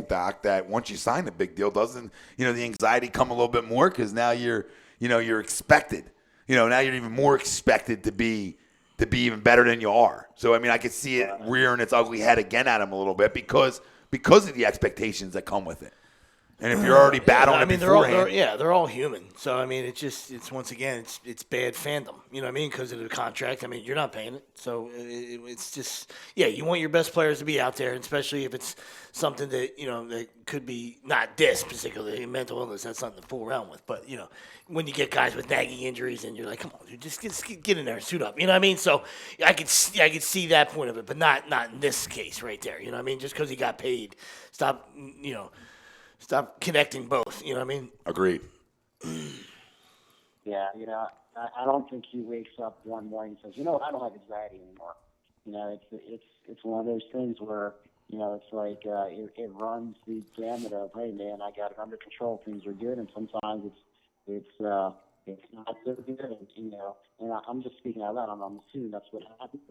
Doc, that once you sign a big deal, doesn't the anxiety come a little bit more because now you're expected. Now you're even more expected to be even better than you are. So I could see it rearing its ugly head again at him a little bit because of the expectations that come with it. And if you're already battling it beforehand. They're all human. So, it's once again, it's bad fandom. You know what I mean? Because of the contract. You're not paying it. So, it's just, you want your best players to be out there, especially if it's something that, that could be not this particularly, mental illness. That's something to fool around with. But, when you get guys with nagging injuries and you're like, come on, dude, just get in there and suit up. You know what I mean? So, I could see that point of it, but not in this case right there. You know what I mean? Just because he got paid. Stop connecting both, you know what I mean? Agreed. Yeah, I don't think he wakes up one morning and says, I don't have anxiety anymore. It's one of those things where, it's like it runs the gamut of, hey, man, I got it under control, things are good, and sometimes it's not so good, and I'm just speaking out loud. I'm assuming that's what happens.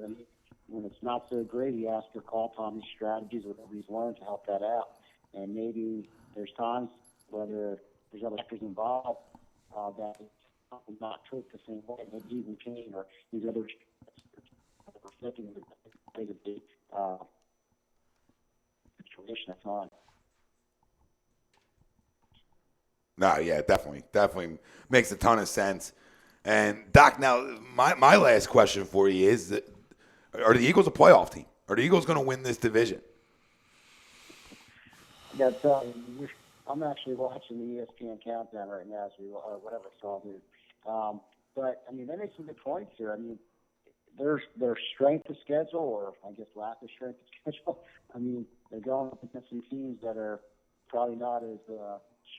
When it's not so great, he has to call upon these strategies, whatever he's learned to help that out. And maybe there's times whether there's other factors involved that it's not treated the same way. Maybe even pain or these other affecting the situation at time. No, yeah, definitely makes a ton of sense. And Doc, now my last question for you is: are the Eagles a playoff team? Are the Eagles going to win this division? Yeah, I'm actually watching the ESPN countdown right now, or whatever it's called. But they make some good points here. Their strength of schedule, or I guess lack of strength of schedule. They're going up against some teams that are probably not as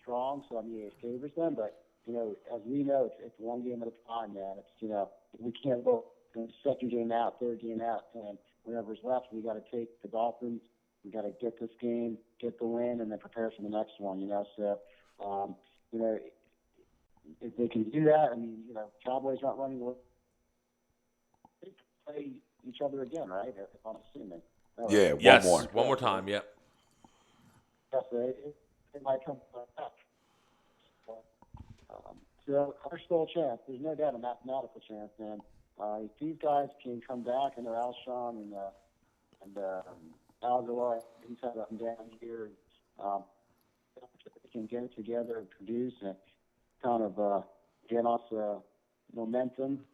strong, so it favors them. But as we know, it's one game at a time, man. It's, we can't go second game out, third game out, and whenever's left, we got to take the Dolphins. We got to get this game, get the win, and then prepare for the next one. So, if they can do that, Cowboys not running away. They can play each other again, right? If I'm assuming. Yeah, Yes, one more. one more time. Yep. Yes, it might come back. So there's still a chance. There's no doubt a mathematical chance, man. If these guys can come back, and Alshon and Algor, he's had up and down here, they can get it together and produce and kind of get us momentum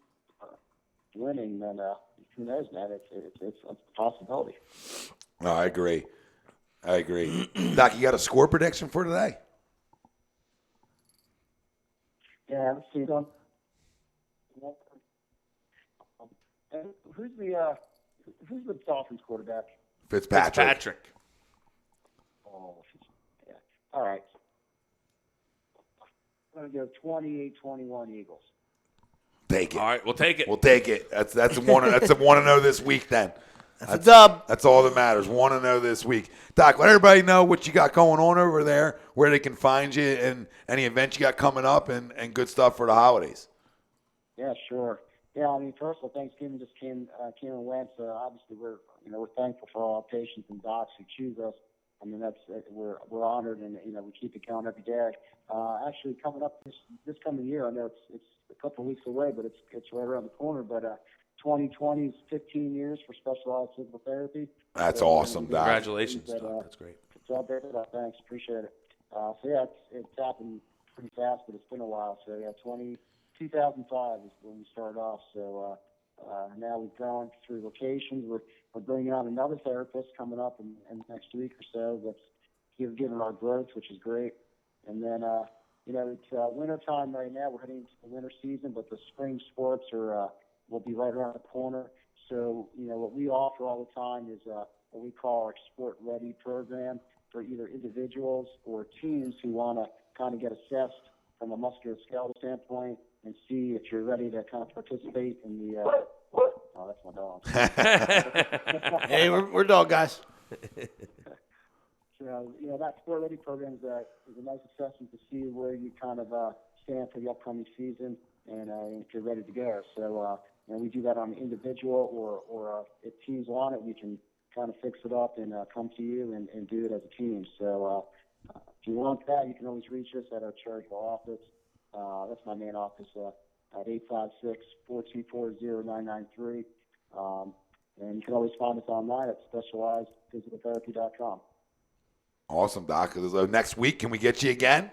winning, then who knows, man? It's a possibility. No, I agree. Doc, you got a score prediction for today? Yeah, let's see. Who's the Dolphins quarterback? Fitzpatrick. Oh, yeah. All right. I'm going to go 28-21 Eagles. Take it. All right, we'll take it. We'll take it. That's a 1-0 this week then. That's a dub. That's all that matters. 1-0 this week. Doc, let everybody know what you got going on over there, where they can find you, and any events you got coming up, and good stuff for the holidays. Yeah, sure. Yeah, first of all, Thanksgiving just came and went. Obviously, we're thankful for all our patients and docs who choose us. We're honored, and we keep it going every day. Actually, coming up this coming year, I know it's a couple of weeks away, but it's right around the corner. But 2020 is 15 years for specialized physical therapy. That's awesome, Doc. Congratulations, Doc. That's great. It's out there. Thanks, appreciate it. So yeah, it's happened pretty fast, but it's been a while. So yeah, 2005 is when we started off. So now we've gone through locations. We're bringing on another therapist coming up in the next week or so. That's given our growth, which is great. And then it's winter time right now. We're heading into the winter season, but the spring sports will be right around the corner. So what we offer all the time is what we call our Sport Ready program for either individuals or teams who want to kind of get assessed from a musculoskeletal standpoint and see if you're ready to kind of participate in the. Oh, that's my dog. Hey, we're dog guys. So, that Sport Ready program is a nice assessment to see where you kind of stand for the upcoming season and if you're ready to go. So, we do that on an individual or if teams want it, we can kind of fix it up and come to you and do it as a team. So, if you want that, you can always reach us at our Cherryville office. That's my main office at 856-424-0993. And you can always find us online at specializedphysicaltherapy.com. Awesome, Doc. So next week, can we get you again?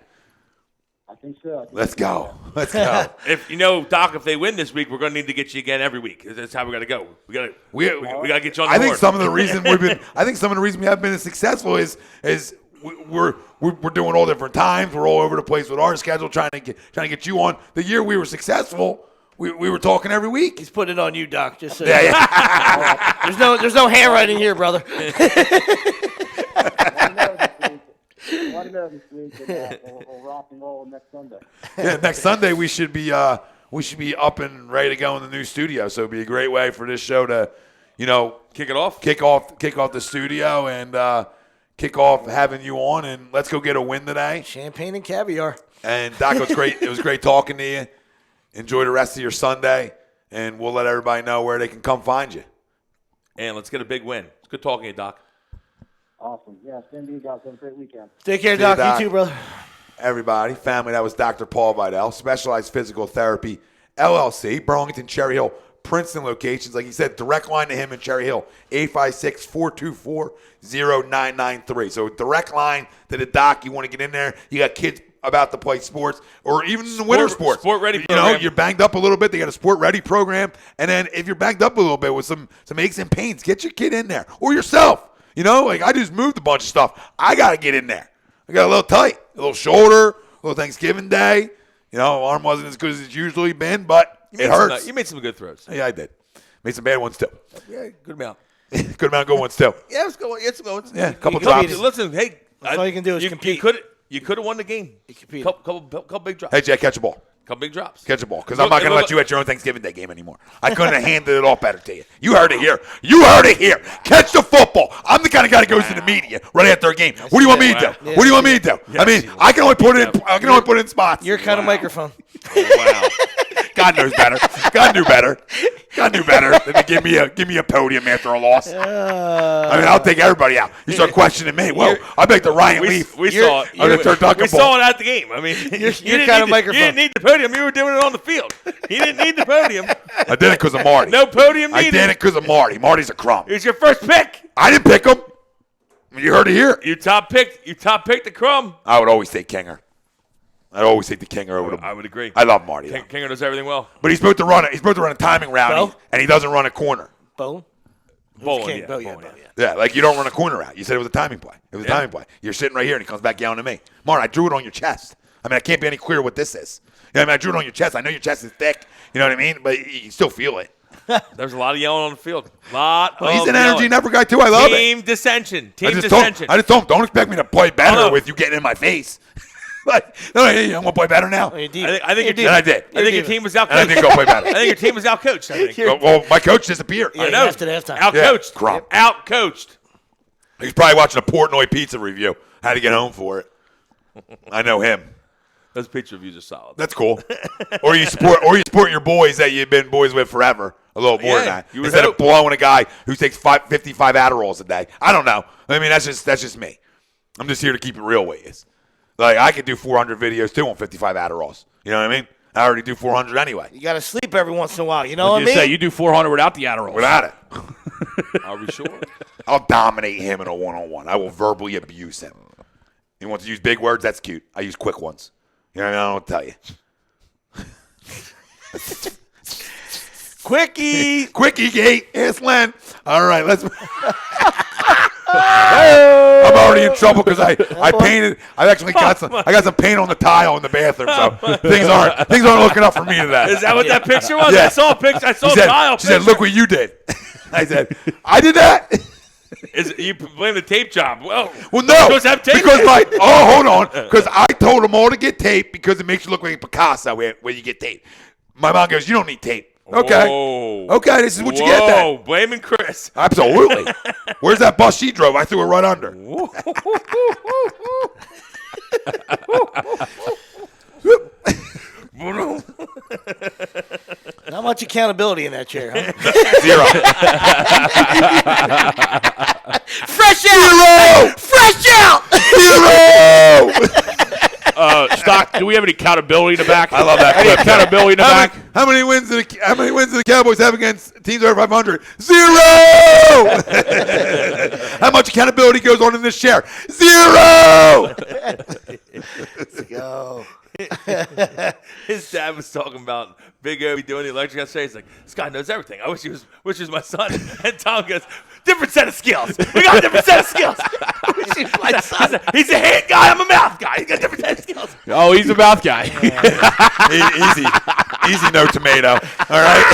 I think so. Let's go. Let's go. If Doc, if they win this week, we're going to need to get you again every week. That's how we got to go. We got to get you on the I think board. some of the reason we haven't been as successful is we're doing all different times. We're all over the place with our schedule, trying to get you on. The year we were successful, we were talking every week. He's putting it on you, Doc. Just so Yeah. there's no handwriting here, brother. One of this week, and we'll rock and roll next Sunday. Yeah, next Sunday we should be up and ready to go in the new studio. So it'd be a great way for this show to, kick it off. Kick off the studio and kick off having you on, and let's go get a win today. Champagne and caviar. And Doc, it was great. It was great talking to you. Enjoy the rest of your Sunday, and we'll let everybody know where they can come find you. And let's get a big win. It's good talking to you, Doc. Awesome. Yeah, same to you guys. Have a great weekend. Take care, See you, Doc. Doc. You too, brother. Everybody, family, that was Dr. Paul Vidal, Specialized Physical Therapy, LLC, Burlington, Cherry Hill, Princeton locations. Like he said, direct line to him in Cherry Hill, 856-424-0993. So direct line to the doc. You want to get in there. You got kids about to play sports or even in the winter sports. Sport Ready program. You're banged up a little bit. They got a Sport Ready program. And then if you're banged up a little bit with some aches and pains, get your kid in there or yourself. I just moved a bunch of stuff. I got to get in there. I got a little tight, a little shoulder, a little Thanksgiving Day. Arm wasn't as good as it's usually been, but it hurts. You made some good throws. Yeah, I did. Made some bad ones too. Yeah, good amount. Good amount of good ones too. Yeah, let's go. Let's go. Yeah, a couple drops. Listen, hey. That's all you can do is compete. You could have won the game. competed. Couple big drops. Hey, Jay, catch a ball. Couple big drops. Catch a ball, because I'm not going to let you at your own Thanksgiving Day game anymore. I couldn't have handed it off better to you. You heard it here. Catch the football. I'm the kind of guy that goes to the media right after a game. What do you want me to do? Yeah. What do you want me to do? I mean, I can only put it in. I can only put it in spots. Your kind of microphone. Wow. God knows better. God knew better than to give me a podium after a loss. I mean, I'll take everybody out. You start questioning me. Well, I bet the Ryan Leaf. We saw it. We saw it at the game. I mean, Your kind of microphone. You didn't need the podium. You were doing it on the field. He didn't need the podium. I did it because of Marty. No podium I needed. did it because of Marty. Marty's a crumb. It was your first pick. I didn't pick him. You heard it here. You top picked the crumb. I would always take Kinger. I'd always take the Kinger over the. I would agree. I love Marty. Kinger does everything well. But he's supposed to run it. He's supposed to run a timing route, Bo? and he doesn't run a corner. Bone? Bowling, yeah. Bone, yeah. Yeah, like you don't run a corner route. You said it was a timing play. It was a timing play. You're sitting right here, and he comes back yelling at me. Martin, I drew it on your chest. I mean, I can't be any clearer what this is. I mean, I drew it on your chest. I know your chest is thick. You know what I mean? But you still feel it. There's a lot of yelling on the field. Well, He's an energy never guy, too. I love it. Team dissension. I just told him, don't expect me to play better with you getting in my face. Like, no, I'm going to play better now. I think your team. And I did. I think your team was outcoached. And I didn't go play better. I think your team was outcoached. I think. Well, my coach disappeared. Yeah, I know. after halftime. Outcoached. Yeah, crumb. Outcoached. He's probably watching a Portnoy pizza review. Had to get home for it. I know him. Those pizza reviews are solid. That's cool. Or you support your boys that you've been boys with forever. A little more than that. Instead of blowing a guy who takes 55 Adderalls a day. I don't know. I mean, that's just me. I'm just here to keep it real with you. Like, I could do 400 videos, too, on 55 Adderalls. You know what I mean? I already do 400 anyway. You got to sleep every once in a while. You know what I mean? Say, you do 400 without the Adderall. Without it. Are we sure? I'll dominate him in a one-on-one. I will verbally abuse him. He wants to use big words? That's cute. I use quick ones. You know what I mean? I'll tell you. Quickie gate. Yes, Len. All right, let's. I'm already in trouble because I painted. I actually got some. I got some paint on the tile in the bathroom, so things aren't looking up for me today. Is that what that picture was? Yeah. I saw a picture. I saw She a tile. said, "Look what you did." I said, "I did that." You blame the tape job? Well, no, you're supposed to have tape. because hold on, because I told them all to get tape because it makes you look like Picasso where you get tape. My mom goes, "You don't need tape." Okay. Whoa. Okay, this is what you get then. Blaming Chris. Absolutely. Where's that bus she drove? I threw it right under. Not much accountability in that chair, huh? Zero. Fresh out! Fresh out! Zero. Stock, do we have any accountability in the back? I love that Any clip. accountability in the back? How many wins do the Cowboys have against teams over 500? 0. How much accountability goes on in this chair? 0. Let's go. His dad was talking about Big O doing the electric yesterday. He's like, this guy knows everything. I wish he was my son. And Tom goes, different set of skills. We got a different set of skills. My son. He's a hand guy. I'm a mouth guy. He's got a different set of skills. Oh, he's a mouth guy. Easy, no tomato. All right.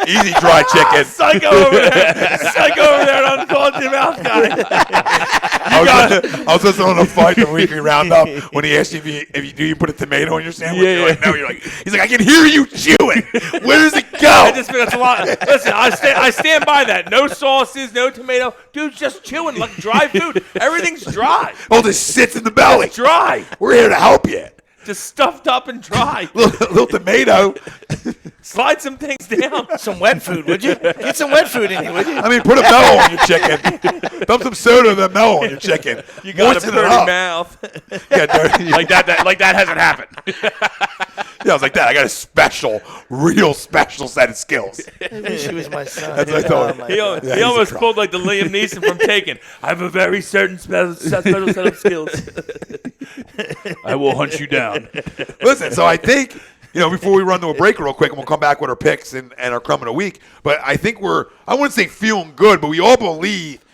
Easy dry chicken. Psycho over there. I'm calling you mouth guy. I was listening on a fight the weekly roundup when he asked you if you put a tomato on your sandwich. Yeah, You're like, no. You're like, he's like, I can hear you chewing. Where does it go? I just feel that's a lot. Listen, I stand by that. No sauces, no tomato. Dude's just chewing like dry food. Everything's dry. All this sits in the belly. It's dry. We're here to help you. Just stuffed up and dry. Little tomato. Slide some things down. Some wet food, would you? Get some wet food in here, would you? I mean, put a mellow on your chicken. Dump some soda in the mellow on your chicken. You got Moisten a it dirty up. mouth. Yeah, dirty. like that hasn't happened. Yeah, I was like that. I got a real special set of skills. I wish he was my son. That's what I thought. my He God. Yeah, he he's a almost crock. pulled like the Liam Neeson from Taken. I have a very certain special set of skills. I will hunt you down. Listen, so I think, before we run to a break real quick, and we'll come back with our picks and our crumb of the week, but I think I wouldn't say feeling good, but we all believe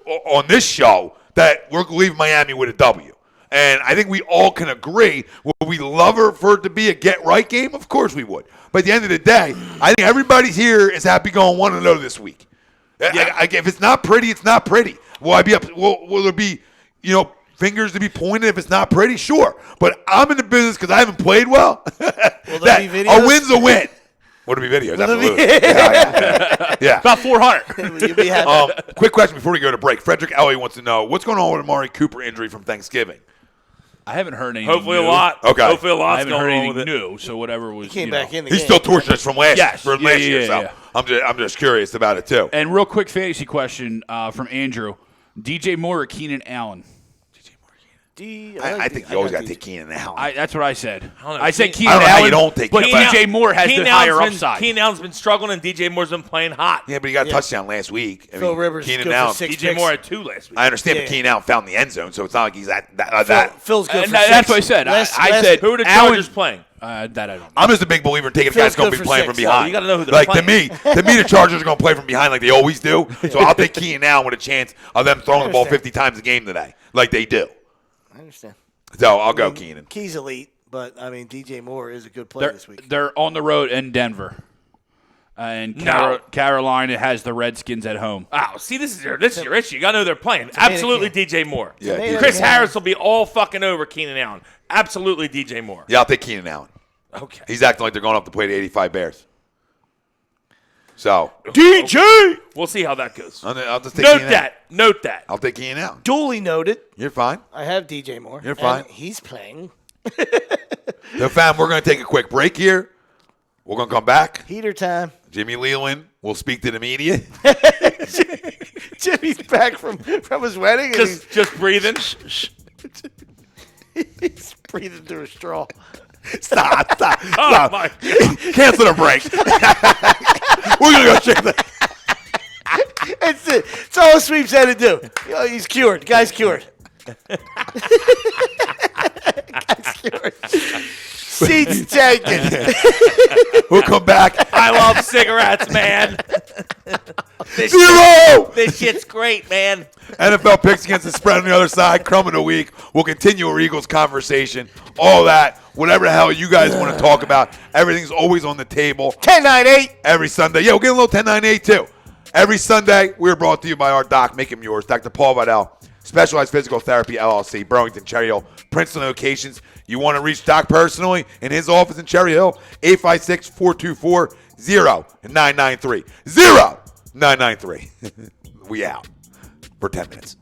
on this show that we're going to leave Miami with a W. And I think we all can agree, would we love for it to be a get-right game? Of course we would. But at the end of the day, I think everybody here is happy going 1-0 this week. Yeah. If it's not pretty, it's not pretty. Will I be up? Will there be, fingers to be pointed if it's not pretty? Sure. But I'm in the business because I haven't played well. Will there be videos? A win's a win. Would it be videos? Will there be- Absolutely. Yeah. About 400. Will you be happy? Quick question before we go to break. Frederick Ellie wants to know, what's going on with Amari Cooper injury from Thanksgiving? I haven't heard anything Hopefully new. a lot. Okay. Hopefully a I lot's haven't going heard on anything with it. new, so whatever was. He came you know. back in the He's game. still torturing us from last year. Yeah, So yeah. I'm just curious about it too. And real quick fantasy question from Andrew. DJ Moore or Keenan Allen? I think you always got to take Keenan Allen. That's what I said. don't know. I said I Keenan don't know how Allen, you don't take but Keenan DJ Moore has the higher upside. Keenan Allen's been struggling, and DJ Moore's been playing hot. Yeah, but he got a touchdown last week. I Phil mean, Rivers Keenan good for Allen. 6 DJ picks. Moore had 2 last week. I understand, Yeah. but Keenan Allen found the end zone, so it's not like he's that. Phil's good And for that's 6. what I said. I Last- said Who are the Allen- Chargers playing? That I don't know. I'm just a big believer in taking Feels guys going to good be for playing 6. from behind. You gotta know who they're like playing. to me, the Chargers are going to play from behind like they always do. So I'll take Keenan Allen with a chance of them throwing the ball understand. 50 times a game today, like they do. I understand. So I'll go Keenan. Key's elite, but I mean DJ Moore is a good player this week. They're on the road in Denver. And No. Carolina has the Redskins at home. Oh, see, this is your issue. You got to know they're playing. Absolutely DJ Moore. Yeah, Tomato Chris can. Harris will be all fucking over Keenan Allen. Absolutely DJ Moore. Yeah, I'll take Keenan Allen. Okay. He's acting like they're going up to play the 85 Bears. So DJ! We'll see how that goes. I'll just take Note Keenan that. Note that. I'll take Keenan Allen. Duly noted. You're fine. I have DJ Moore. You're fine. And he's playing. So, fam, we're going to take a quick break here. We're going to come back. Heater time. Jimmy Leland will speak to the media. Jimmy's back from his wedding. And Just breathing. he's breathing through a straw. Stop. Oh, my God. Cancel the break. We're going to go check that. That's it. That's all Sweeps had to do. You know, he's cured. Guy's cured. Guy's cured. Seats taken. We'll come back. I love cigarettes, man. Zero! This shit's great, man. NFL picks against the spread on the other side. Crumb of the week. We'll continue our Eagles conversation. All that. Whatever the hell you guys want to talk about. Everything's always on the table. 10-9-8. Every Sunday. Yeah, we'll get a little 10-9-8 too. Every Sunday, we're brought to you by our doc, Make Him Yours, Dr. Paul Vidal, Specialized Physical Therapy, LLC, Burlington, Cherry Hill, Princeton locations. You want to reach Doc personally in his office in Cherry Hill, 856-424-0993. 0993. We out for 10 minutes.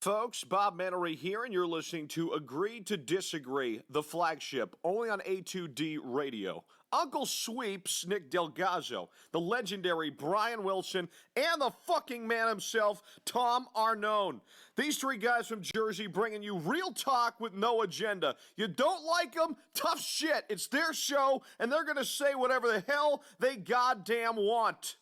Folks, Bob Mannery here, and you're listening to Agree to Disagree, the flagship, only on A2D Radio. Uncle Sweeps, Nick Del Gozzo, the legendary Brian Wilson, and the fucking man himself, Tom Arnone. These three guys from Jersey bringing you real talk with no agenda. You don't like them? Tough shit. It's their show, and they're going to say whatever the hell they goddamn want.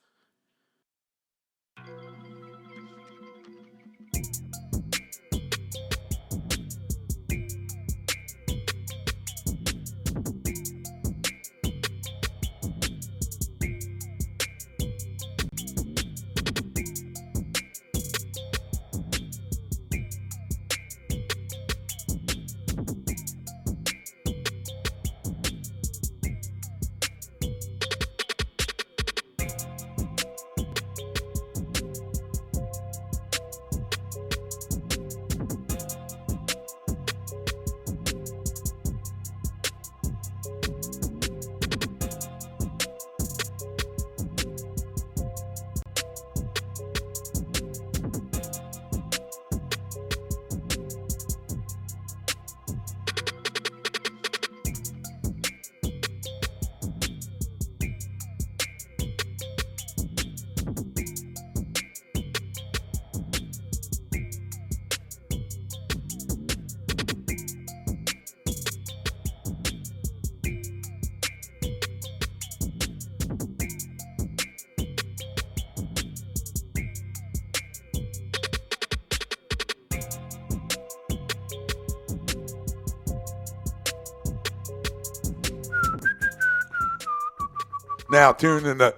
Now tuned in the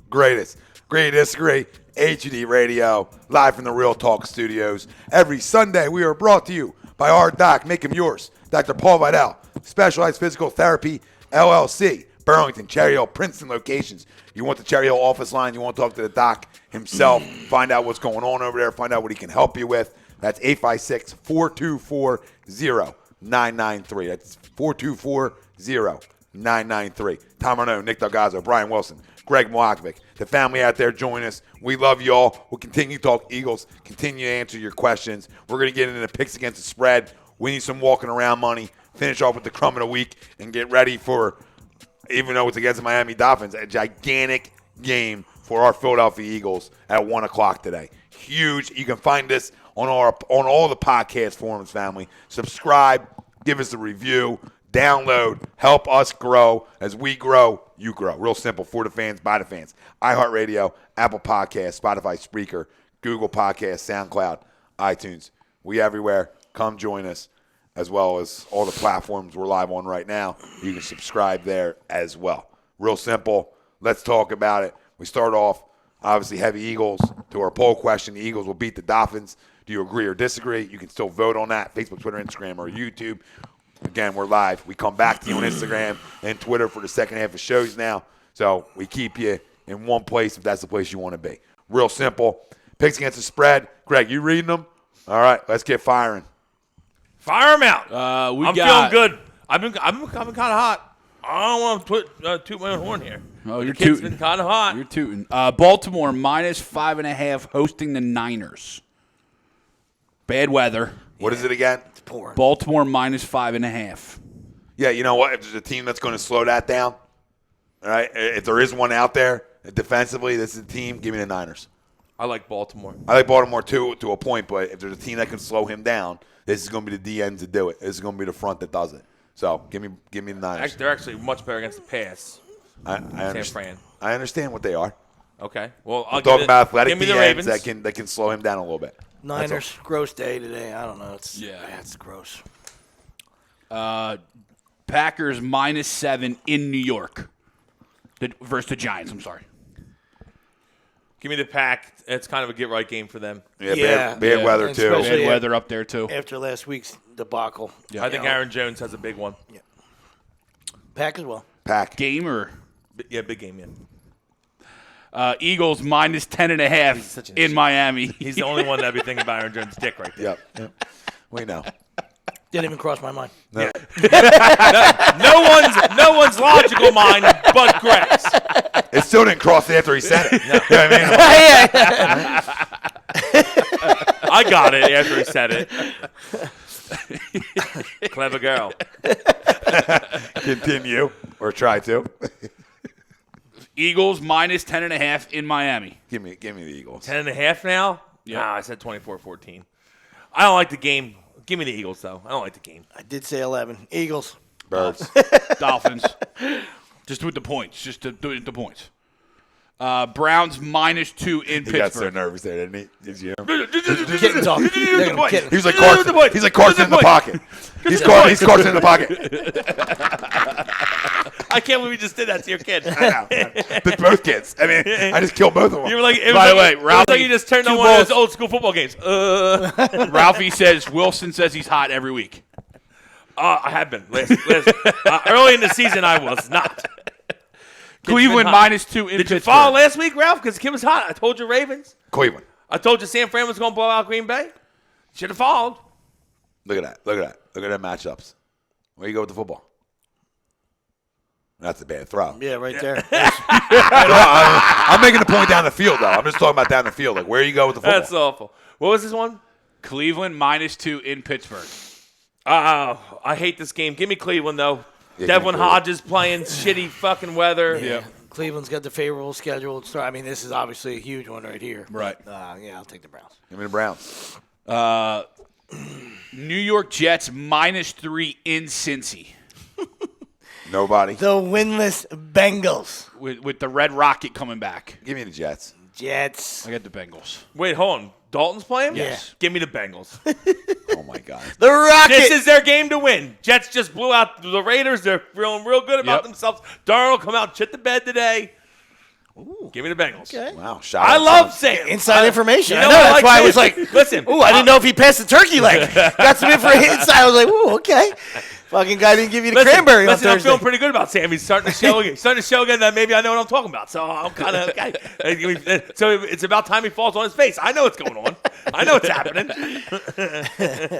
greatest Disagree, HUD Radio, live from the Real Talk Studios. Every Sunday, we are brought to you by our doc, make him yours, Dr. Paul Vidal, Specialized Physical Therapy, LLC, Burlington, Cherry Hill, Princeton locations. You want the Cherry Hill office line, you want to talk to the doc himself, find out what's going on over there, find out what he can help you with. That's 856-424-0993. That's 424-0993. 993. Tom Arnone, Nick Del Gozzo, Brian Wilson, Greg Milakovic. The family out there, join us. We love you all. We'll continue to talk Eagles, continue to answer your questions. We're going to get into the picks against the spread. We need some walking around money. Finish off with the crumb of the week and get ready for, even though it's against the Miami Dolphins, a gigantic game for our Philadelphia Eagles at 1 o'clock today. Huge. You can find this on all the podcast forums, family. Subscribe. Give us a review. Download. Help us grow. As we grow, you grow. Real simple. For the fans, by the fans. iHeartRadio, Apple Podcasts, Spotify, Spreaker, Google Podcasts, SoundCloud, iTunes. We everywhere. Come join us, as well as all the platforms we're live on right now. You can subscribe there as well. Real simple. Let's talk about it. We start off, obviously, heavy Eagles. To our poll question, the Eagles will beat the Dolphins. Do you agree or disagree? You can still vote on that. Facebook, Twitter, Instagram, or YouTube. Again, we're live. We come back to you on Instagram and Twitter for the second half of shows now. So we keep you in one place if that's the place you want to be. Real simple. Picks against the spread. Greg, you reading them? All right, let's get firing. Fire him out. I'm feeling good. I've been kind of hot. I don't want to toot my own horn here. Oh, you're It's tooting. been kind of hot. You're tooting. Baltimore -5.5 hosting the Niners. Bad weather. What is it again? It's pouring. Baltimore -5.5. Yeah, you know what? If there's a team that's going to slow that down, all right, if there is one out there defensively, this is a team. Give me the Niners. I like Baltimore. I like Baltimore too, to a point, but if there's a team that can slow him down, this is going to be the DNs to do it. This is going to be the front that does it. So give me the Niners. They're actually much better against the pass. I San Fran. I understand what they are. Okay. Well, I'm talking about athletic give me the DNs Ravens. that can slow him down a little bit. Niners, gross day today. I don't know. It's gross. Packers -7 in New York versus the Giants. I'm sorry. Give me the Pack. It's kind of a get-right game for them. Bad weather And too. especially- Bad weather up there, too. After last week's debacle. I think Aaron Jones has a big one. Pack as well. Pack. Game or Yeah, big game, yeah. Eagles -10.5 such an in idiot. Miami. He's the only one that be thinking about Aaron Jones' dick right there. Yep. We know. Didn't even cross my mind. No. No one's logical mind but Greg's. It still didn't cross it after he said it. You know what I mean? I got it after he said it. Clever girl. Continue or try to. Eagles -10.5 in Miami. Give me the Eagles. 10.5 now? Yeah. Nah, I said 24-14. I don't like the game. Give me the Eagles, though. I don't like the game. I did say 11. Eagles. Birds. Dolphins. Just with the points. Just to do the points. Browns -2 in He got so Pittsburgh. nervous there, didn't he? Did you hear him? Kitten talk. Look at him, kitten. He was like Carson. He's like Carson in the pocket. He's Carson in the pocket. I can't believe you just did that to your kid. I know. But both kids. I mean, I just killed both of them. You were like, By the way, it was Ralphie, like you just turned on two one of balls. those old school football games. Ralphie says Wilson says he's hot every week. I have been. Early in the season, I was not. Cleveland hot. -2 in Did you Pittsburgh. follow last week, Ralph? Because the kid was hot. I told you Ravens. Cleveland. I told you San Fran was going to blow out Green Bay. Should have followed. Look at that. Look at them matchups. Where you go with the football? That's a bad throw. Yeah, right there. I'm making a point down the field, though. I'm just talking about down the field. Like, where you go with the football? That's awful. What was this one? Cleveland -2 in Pittsburgh. I hate this game. Give me Cleveland, though. Yeah, Devlin give me Hodges playing shitty fucking weather. Yeah. Cleveland's got the favorable schedule. So, I mean, this is obviously a huge one right here. Right. Yeah, I'll take the Browns. Give me the Browns. New York Jets -3 in Cincy Nobody. The winless Bengals. with the Red Rocket coming back. Give me the Jets. Jets. I got the Bengals. Wait, hold on. Dalton's playing? Yes. Give me the Bengals. Oh, my God. The Rocket. This is their game to win. Jets just blew out the Raiders. They're feeling real good about Yep. themselves. Darnold will come out, shit the bed today. Give me the Bengals. Okay. Wow. Shout I out love someone. Sam. Inside information. You I know know. what That's why I was saying? like, listen. ooh, I didn't know if he passed the turkey leg. Got some information inside. I was like, ooh, okay. Fucking guy didn't give you the cranberry on Listen, I'm Thursday. feeling pretty good about Sam. He's starting to show again. That maybe I know what I'm talking about. So I'm kind of okay. So it's about time he falls on his face. I know what's going on. I know what's happening.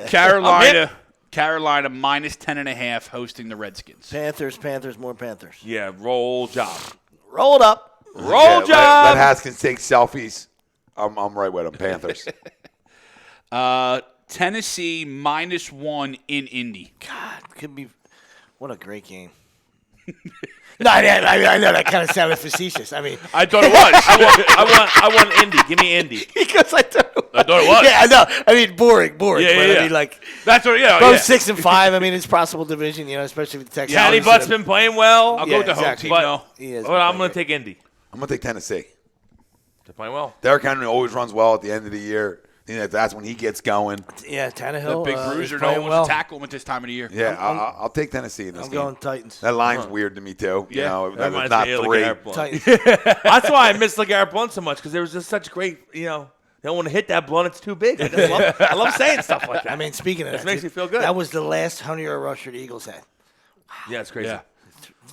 Carolina Carolina minus 10.5 hosting the Redskins. Panthers, more Panthers. Yeah, roll job. Roll it up. Roll Let job. Haskins take selfies. I'm right with him. Panthers. Tennessee minus 1 in Indy. God, could be. What a great game. No, I know that kind of sounded facetious. I mean, I thought it was. I want Indy. Give me Indy. because I thought it was. Yeah, I know. I mean, boring. Yeah, but yeah. I mean, like, That's what. Yeah. both 6 and 5. I mean, it's possible division. Especially with the Texans. Patty Butt's been playing well. I'll go with the home team. but, though. He is but I'm playing going to take Indy. I'm going to take Tennessee. They're playing well. Derrick Henry always runs well at the end of the year. I think that's when he gets going. Yeah, The Tannehill. big is bruiser. No playing one well. wants to tackle him at this time of the year. Yeah, I'll take Tennessee in this I'm game. going Titans. That line's weird to me, too. Yeah. That That's reminds not me of 3. LeGarrette Blount. Titans. That's why I miss LeGarrette Blount so much because there was just such great, they don't want to hit that blunt. It's too big. I love saying stuff like that. I mean, speaking of that, makes me feel good. That was the last 100-yard rusher the Eagles had. Yeah, it's crazy. Yeah.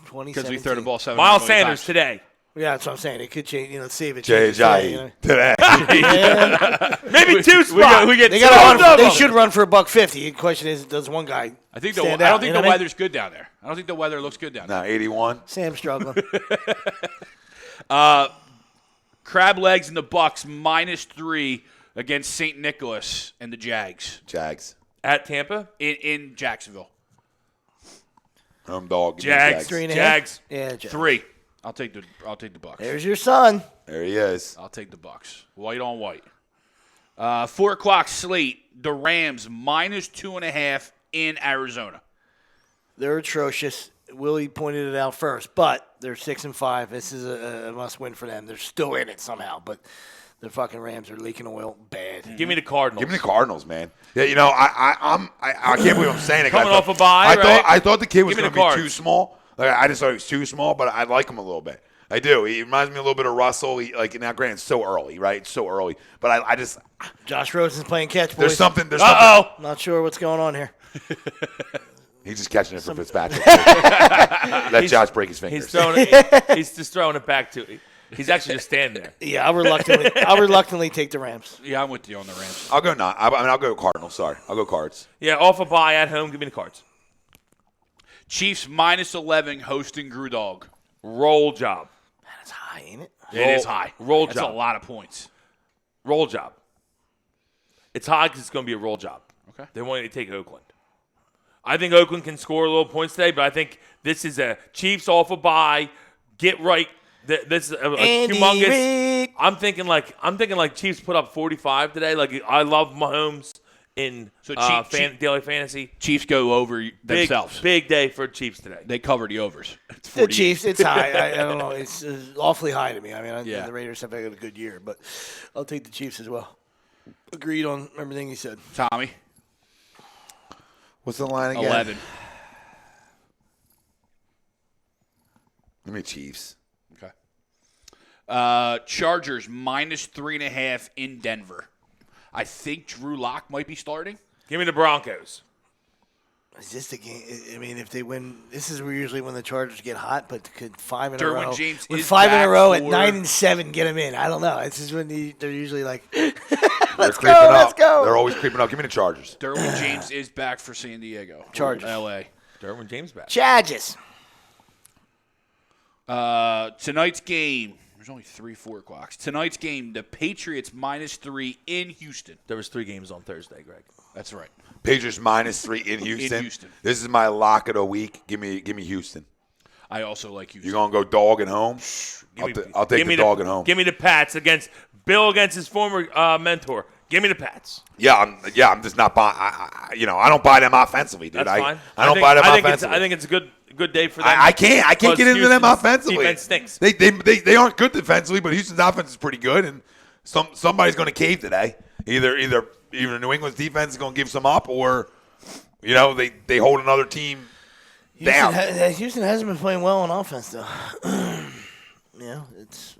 2017. Because we threw the ball 7 Miles million Sanders times. today. Yeah, that's what I'm saying. It could change. Let's see if it Jay changes. today, Ajayi today. Yeah. Maybe 2 spots. We get They Two got of to run. They them. should run for $150. The question is, does one guy? I think stand I out, don't think you the know what I mean? weather's good down there. I don't think the weather looks good down there. No, 81. Sam's struggling. Crab legs and the Bucks minus 3 against St. Nicholas and the Jags Jags. At Tampa. in Jacksonville. Home dog. Give me the Jags. 3.5. Jags. Yeah, Jags. 3. I'll take the Bucks. There's your son. There he is. I'll take the Bucks. White on white. 4 o'clock slate. The Rams minus 2.5 in Arizona. They're atrocious. Willie pointed it out first, but they're 6 and 5. This is a must-win for them. They're still in it somehow, but the fucking Rams are leaking oil bad. Give me the Cardinals. Give me the Cardinals, man. Yeah, I can't believe I'm saying it. Coming I off a bye, right? I thought the kid was Give me going the to be too Cards. small. I just thought he was too small, but I like him a little bit. I do. He reminds me a little bit of Russell. Now, granted, it's so early, right? It's so early, but I just Josh Rosen's playing catch, boys. there's something. Not sure what's going on here. He's just catching it for Fitzpatrick. Let Josh break his fingers. He's throwing it. He's just throwing it back to. He's actually just standing there. Yeah, I'll reluctantly take the Rams. Yeah, I'm with you on the Rams. I'll go not. I'll go Cardinals. Sorry, I'll go Cards. Yeah, off a bye at home. Give me the Cards. Chiefs minus 11 hosting Grewdog. Roll job. That's high, ain't it? It is high. Roll That's job. a lot of points. Roll job. It's high because it's going to be a roll job. Okay. They want you to take Oakland. I think Oakland can score a little points today, but I think this is a Chiefs off a bye. Get right. This is a Andy humongous. Reid. I'm thinking like Chiefs put up 45 today. Like I love Mahomes in daily fantasy. Chiefs go over themselves. Big day for Chiefs today. They cover the overs. It's The 48. Chiefs, it's high. I don't know. It's awfully high to me. I mean, Yeah. the Raiders have had a good year, but I'll take the Chiefs as well. Agreed on everything you said. Tommy, What's the line again? 11. Give me Chiefs. Okay. Chargers minus 3.5 in Denver. I think Drew Lock might be starting. Give me the Broncos. Is this the game? I mean, if they win, this is usually when the Chargers get hot, but could 5 in a Derwin row. James with is 5 in a back row at for- 9 and 7, get them in. I don't know. This is when they're usually like, They're let's creeping go, up. let's go. They're always creeping up. Give me the Chargers. Derwin James is back for San Diego. Chargers. LA. Derwin James back. Chargers. Tonight's game. There's only 4 o'clocks. Tonight's game, the Patriots minus 3 in Houston. There was 3 games on Thursday, Greg. That's right. Patriots minus 3 in Houston. Houston. This is my lock of the week. Give me Houston. I also like Houston. You're gonna go dog at home? I'll take the dog at home. Give me the Pats against his former mentor. Give me the Pats. Yeah, I'm just not buying. I don't buy them offensively, dude. That's fine. I don't buy them offensively. I think it's a good day for them. I can't because get into them Houston's offensively. Defense stinks. They aren't good defensively, but Houston's offense is pretty good, and somebody's going to cave today. Either New England's defense is going to give some up, or they hold another team down. Houston hasn't been playing well on offense, though. I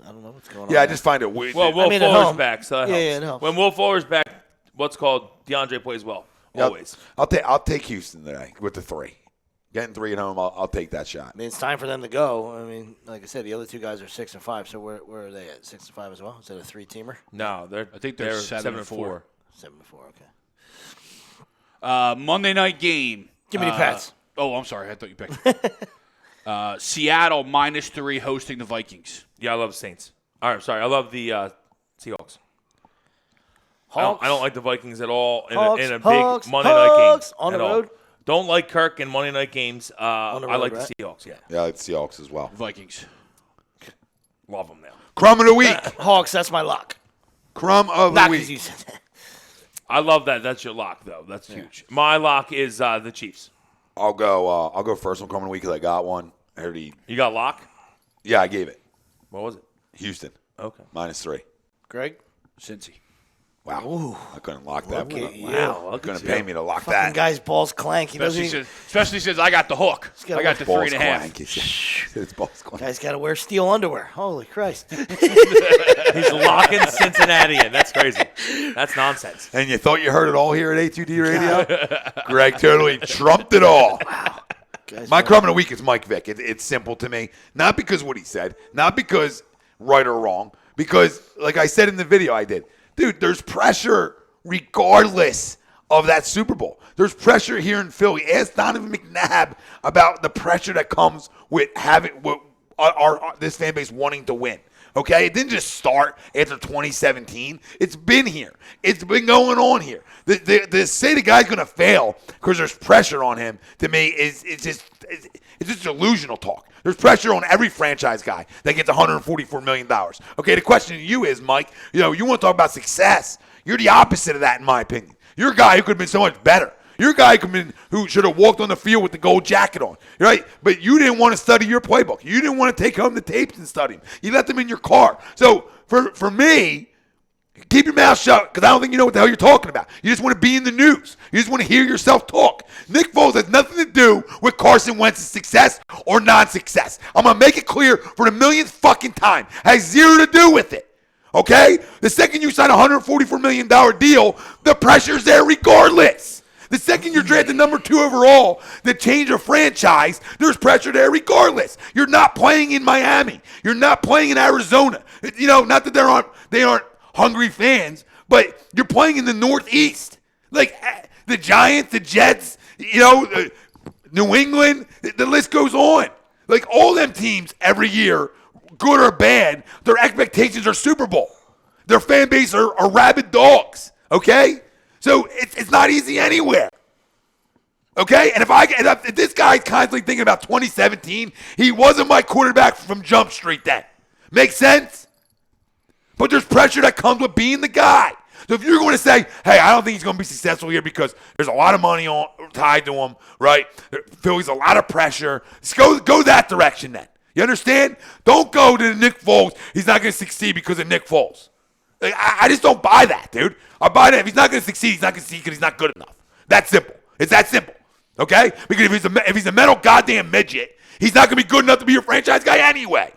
don't know what's going on. Yeah, I just find it weird. Well, Will at Fuller's home. back, so that Yeah, helps. yeah, it helps. When Will Fuller's back, what's called DeAndre plays well. Yeah, Always. I'll take Houston today with the 3. Getting 3 at home, I'll take that shot. I mean, it's time for them to go. I mean, like I said, the other 2 guys are 6 and 5. So where are they at? 6 and 5 as well? Is that a 3-teamer? No, I think they're 7 and 4. 7 and 4. Okay. Monday night game. Give me the Pats. Oh, I'm sorry. I thought you picked. Seattle -3 hosting the Vikings. Yeah, I love the Saints. All right, sorry. I love the Seahawks. Hawks. I don't like the Vikings at all in a big Hawks, Monday night game. on the at all. road. Don't like Kirk in Monday night games. the I road, like right? the Seahawks, yeah. Yeah, I like the Seahawks as well. Vikings. Love them now. Crumb of the week. Hawks, that's my lock. Crumb of the Not because week. you said that. I love that. That's your lock, though. That's huge. My lock is the Chiefs. I'll go first on Crumb of the week because I got one. I already. You got lock? Yeah, I gave it. What was it? Houston Okay. -3. Greg? Cincy. Wow. I couldn't lock that one. Wow. You couldn't pay me to lock Fucking that. guy's balls clank. He doesn't even, Especially since I got the hook. got I got the Balls 3.5. clank. He said it's balls clank. guy's got to wear steel underwear. Holy Christ. He's locking Cincinnati in. That's crazy. That's nonsense. And you thought you heard it all here at A2D Radio? Greg totally trumped it all. My crumb of the week is Mike Vick. It's simple to me. Not because of what he said. Not because right or wrong. Because, like I said in the video I did, dude, there's pressure regardless of that Super Bowl. There's pressure here in Philly. Ask Donovan McNabb about the pressure that comes with having this fan base wanting to win. Okay? It didn't just start after 2017. It's been here. It's been going on here. The say the guy's going to fail because there's pressure on him, to me, it's just delusional talk. There's pressure on every franchise guy that gets $144 million. Okay, the question to you is, Mike, you want to talk about success. You're the opposite of that, in my opinion. You're a guy who could have been so much better. You're a guy who should have walked on the field with the gold jacket on, right? But you didn't want to study your playbook. You didn't want to take home the tapes and study them. You left them in your car. So for me, keep your mouth shut because I don't think you know what the hell you're talking about. You just want to be in the news. You just want to hear yourself talk. Nick Foles has nothing to do with Carson Wentz's success or non-success. I'm going to make it clear for the millionth fucking time. It has zero to do with it. Okay? The second you sign a $144 million deal, the pressure's there regardless. The second you're drafted number 2 overall, the change of franchise, there's pressure there regardless. You're not playing in Miami. You're not playing in Arizona. Not that they aren't hungry fans, but you're playing in the Northeast. Like the Giants, the Jets, New England, the list goes on. Like all them teams every year, good or bad, their expectations are Super Bowl. Their fan base are rabid dogs, okay? So it's not easy anywhere. Okay? And if this guy's constantly thinking about 2017, he wasn't my quarterback from Jump Street then. Make sense? But there's pressure that comes with being the guy. So if you're going to say, hey, I don't think he's going to be successful here because there's a lot of money tied to him, right? Philly's a lot of pressure. Just go that direction then. You understand? Don't go to Nick Foles. He's not going to succeed because of Nick Foles. Like, I just don't buy that, dude. I buy that if he's not going to succeed, he's not going to succeed because he's not good enough. That's simple. It's that simple. Okay? Because if he's a metal goddamn midget, he's not going to be good enough to be your franchise guy anyway.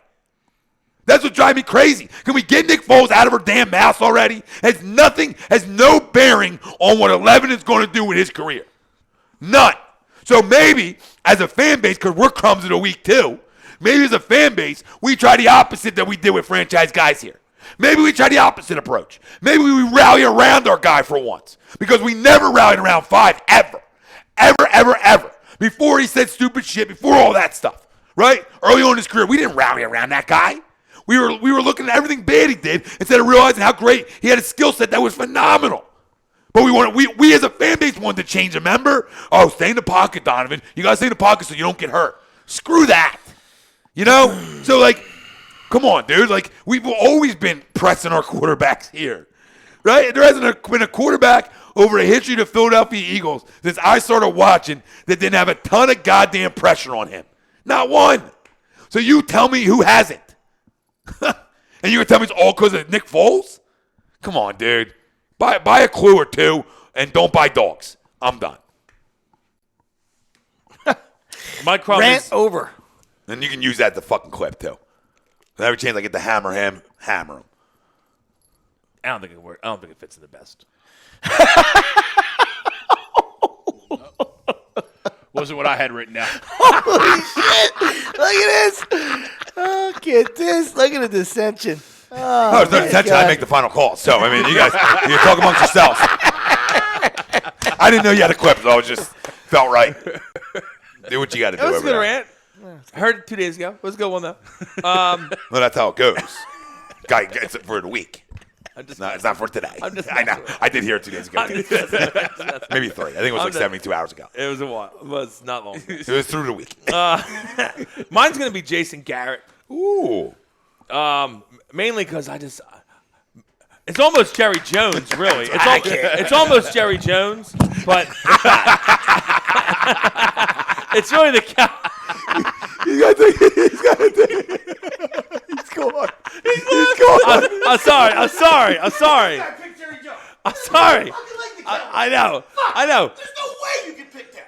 That's what drives me crazy. Can we get Nick Foles out of her damn mouth already? Has no bearing on what 11 is going to do with his career. None. So maybe as a fan base, because we're crumbs of the week too, maybe as a fan base, we try the opposite that we did with franchise guys here. Maybe we try the opposite approach. Maybe we rally around our guy for once. Because we never rallied around 5, ever. Ever, ever, ever. Before he said stupid shit, before all that stuff. Right? Early on in his career, we didn't rally around that guy. We were looking at everything bad he did instead of realizing how great he had a skill set that was phenomenal. But we as a fan base wanted to change a member. Oh, stay in the pocket, Donovan. You got to stay in the pocket so you don't get hurt. Screw that. So, like, come on, dude. Like, we've always been pressing our quarterbacks here. Right? There hasn't been a quarterback over the history of the Philadelphia Eagles since I started watching that didn't have a ton of goddamn pressure on him. Not one. So you tell me who hasn't. And you're going to tell me it's all because of Nick Foles? Come on, dude. Buy a clue or two and don't buy dogs. I'm done. My crumb Rant is over. And you can use that to fucking clip, too. Every chance I get to hammer him, hammer him. I don't think it works. I don't think it fits in the best. Wasn't what I had written down. Holy shit. Look at this. Look at this. Look at the dissension. Oh, it's not intention. I make the final call. So, I mean, you guys, you talk amongst yourselves. I didn't know you had a clip, so I was just felt right. Do what you got to do. That was a over good there. rant. I heard it 2 days ago. It was a good one, though. Well, that's how it goes. Guy gets it for the week. Just, No, it's not for today. just I know. I did hear it 2 days ago. Maybe 3. I think it was like 72 hours ago. It was a while. It was not long. It was through the week. Mine's going to be Jason Garrett. Ooh. Mainly because it's almost Jerry Jones, really. It's almost Jerry Jones, but it's really the He's got to He's gone. He's gone. I'm sorry. I know. There's no way you can pick that.